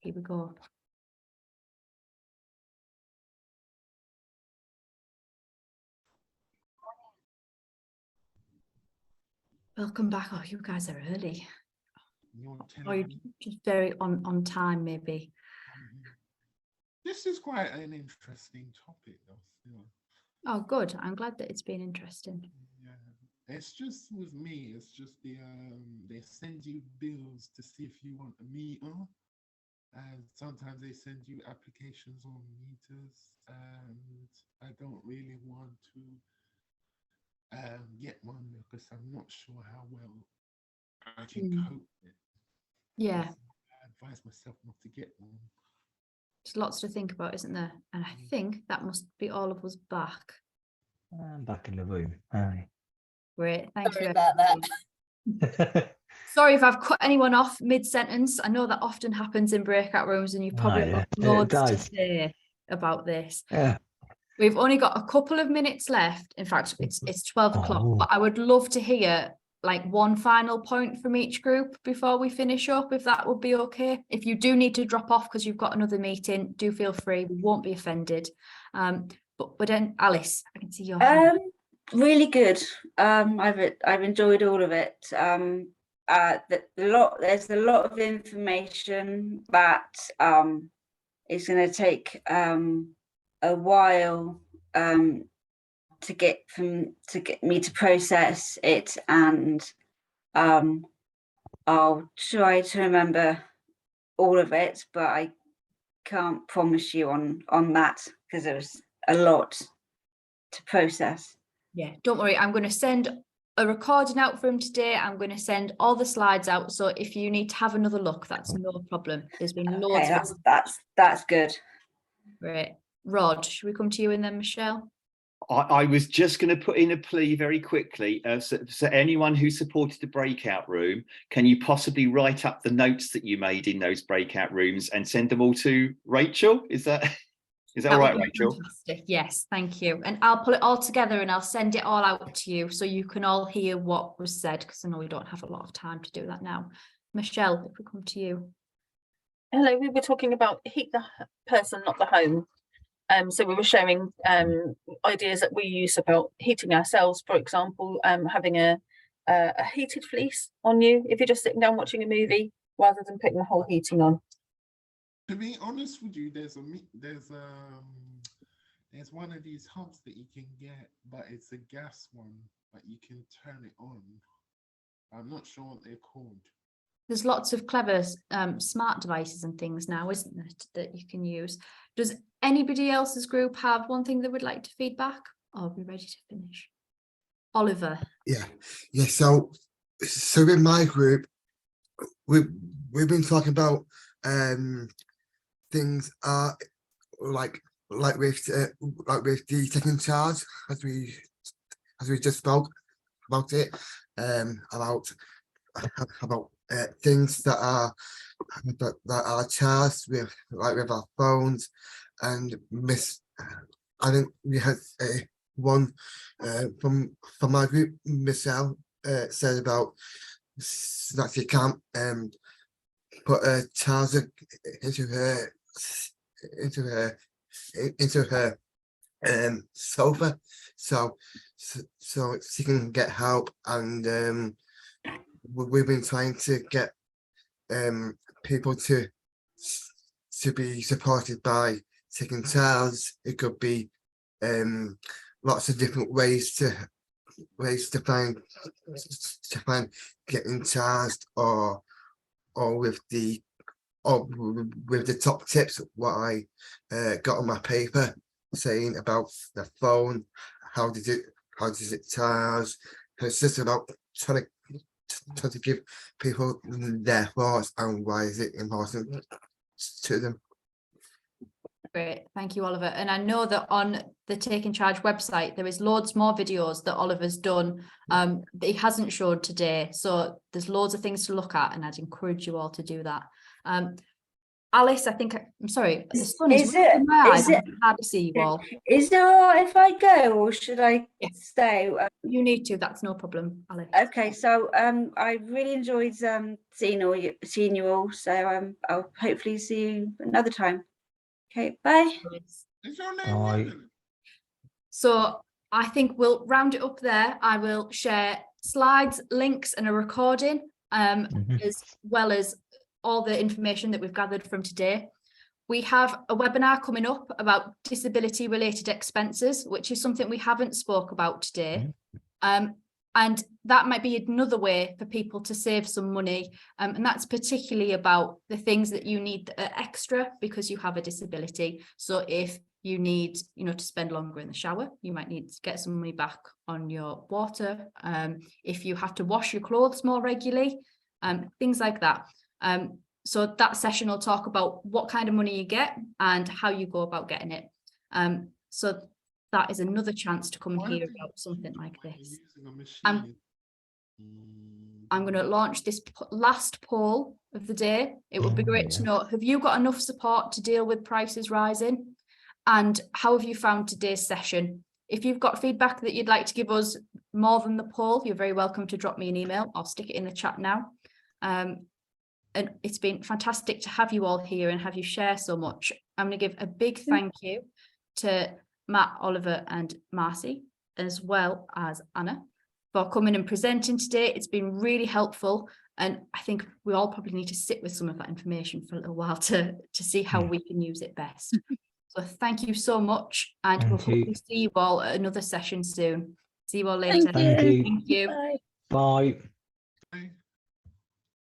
Here we go. Welcome back. Oh, you guys are early. Oh, you're just very on time, maybe. This is quite an interesting topic, though. Still. Oh, good. I'm glad that it's been interesting. Yeah, it's just with me. It's just they send you bills to see if you want a meter, and sometimes they send you applications on meters, and I don't really want to get one because I'm not sure how well I can cope with it. Yeah. I advise myself not to get one. There's lots to think about, isn't there? And I think that must be all of us back. I'm back in the room. Aye. Great. Thank Sorry you. about that. Sorry if I've cut anyone off mid-sentence. I know that often happens in breakout rooms and you've probably yeah, got it loads to does. say about this. Yeah. We've only got a couple of minutes left. In fact, it's 12 o'clock, Oh. but I would love to hear like one final point from each group before we finish up, if that would be okay. If you do need to drop off because you've got another meeting, do feel free. We won't be offended. But then Alice, I can see your hand. Really good. I've enjoyed all of it. There's a lot of information that is going to take a while to get me to process it, and I'll try to remember all of it, but I can't promise you on that because there was a lot to process. Yeah, don't worry. I'm going to send a recording out for him today. I'm going to send all the slides out. So if you need to have another look, that's no problem. There's been loads. Okay, that's good. Great. Rod, should we come to you and then Michelle? I was just going to put in a plea very quickly. So anyone who supported the breakout room, can you possibly write up the notes that you made in those breakout rooms and send them all to Rachel? Is that all right, Rachel? Fantastic. Yes, thank you. And I'll pull it all together and I'll send it all out to you so you can all hear what was said, because I know we don't have a lot of time to do that now. Michelle, if we come to you. Hello, we were talking about heat the person, not the home. So we were sharing ideas that we use about heating ourselves, for example, having a heated fleece on you if you're just sitting down watching a movie rather than putting the whole heating on. To be honest with you, there's one of these hubs that you can get, but it's a gas one, but you can turn it on. I'm not sure what they're called. There's lots of clever smart devices and things now, isn't there, that you can use. Does anybody else's group have one thing they would like to feed back? Or are we ready to finish? Oliver. Yeah. So in my group, we've been talking about things like with the taking charge, as we just spoke about it, about things that are charged with our phones, and I think we had one from my group, Michelle, said about that you can't put a charger into her sofa, so she can get help. And we've been trying to get people to be supported by taking charge. It could be lots of different ways to find getting charged, or with the top tips what I got on my paper saying about the phone, how does it charge. It's just about trying to give people their thoughts and why is it important to them. Great, thank you, Oliver. And I know that on the Taking Charge website, there is loads more videos that Oliver's done that he hasn't showed today. So there's loads of things to look at, and I'd encourage you all to do that. Alice, I think, I'm sorry, the sun is Is really it- in my eyes. is it- It's hard to see you all. Is it all right if I go, or should I stay? You need to, that's no problem, Alice. Okay, so I really enjoyed seeing you all. So I'll hopefully see you another time. Okay, bye. Is your name Bye. Helen? So I think we'll round it up there. I will share slides, links and a recording, as well as all the information that we've gathered from today. We have a webinar coming up about disability related expenses, which is something we haven't spoke about today. And that might be another way for people to save some money. And that's particularly about the things that you need that are extra because you have a disability. So if you need, to spend longer in the shower, you might need to get some money back on your water. If you have to wash your clothes more regularly, things like that. So that session will talk about what kind of money you get and how you go about getting it. So that is another chance to come and hear about something like this. I'm going to launch this last poll of the day. It would be great to know, have you got enough support to deal with prices rising? And how have you found today's session? If you've got feedback that you'd like to give us more than the poll, you're very welcome to drop me an email. I'll stick it in the chat now. And it's been fantastic to have you all here and have you share so much. I'm going to give a big thank you to Matt, Oliver and Marcy, as well as Anna, for coming and presenting today. It's been really helpful. And I think we all probably need to sit with some of that information for a little while to see how we can use it best. So thank you so much. And we'll hopefully see you all at another session soon. See you all later. Thank you. Thank you. Bye.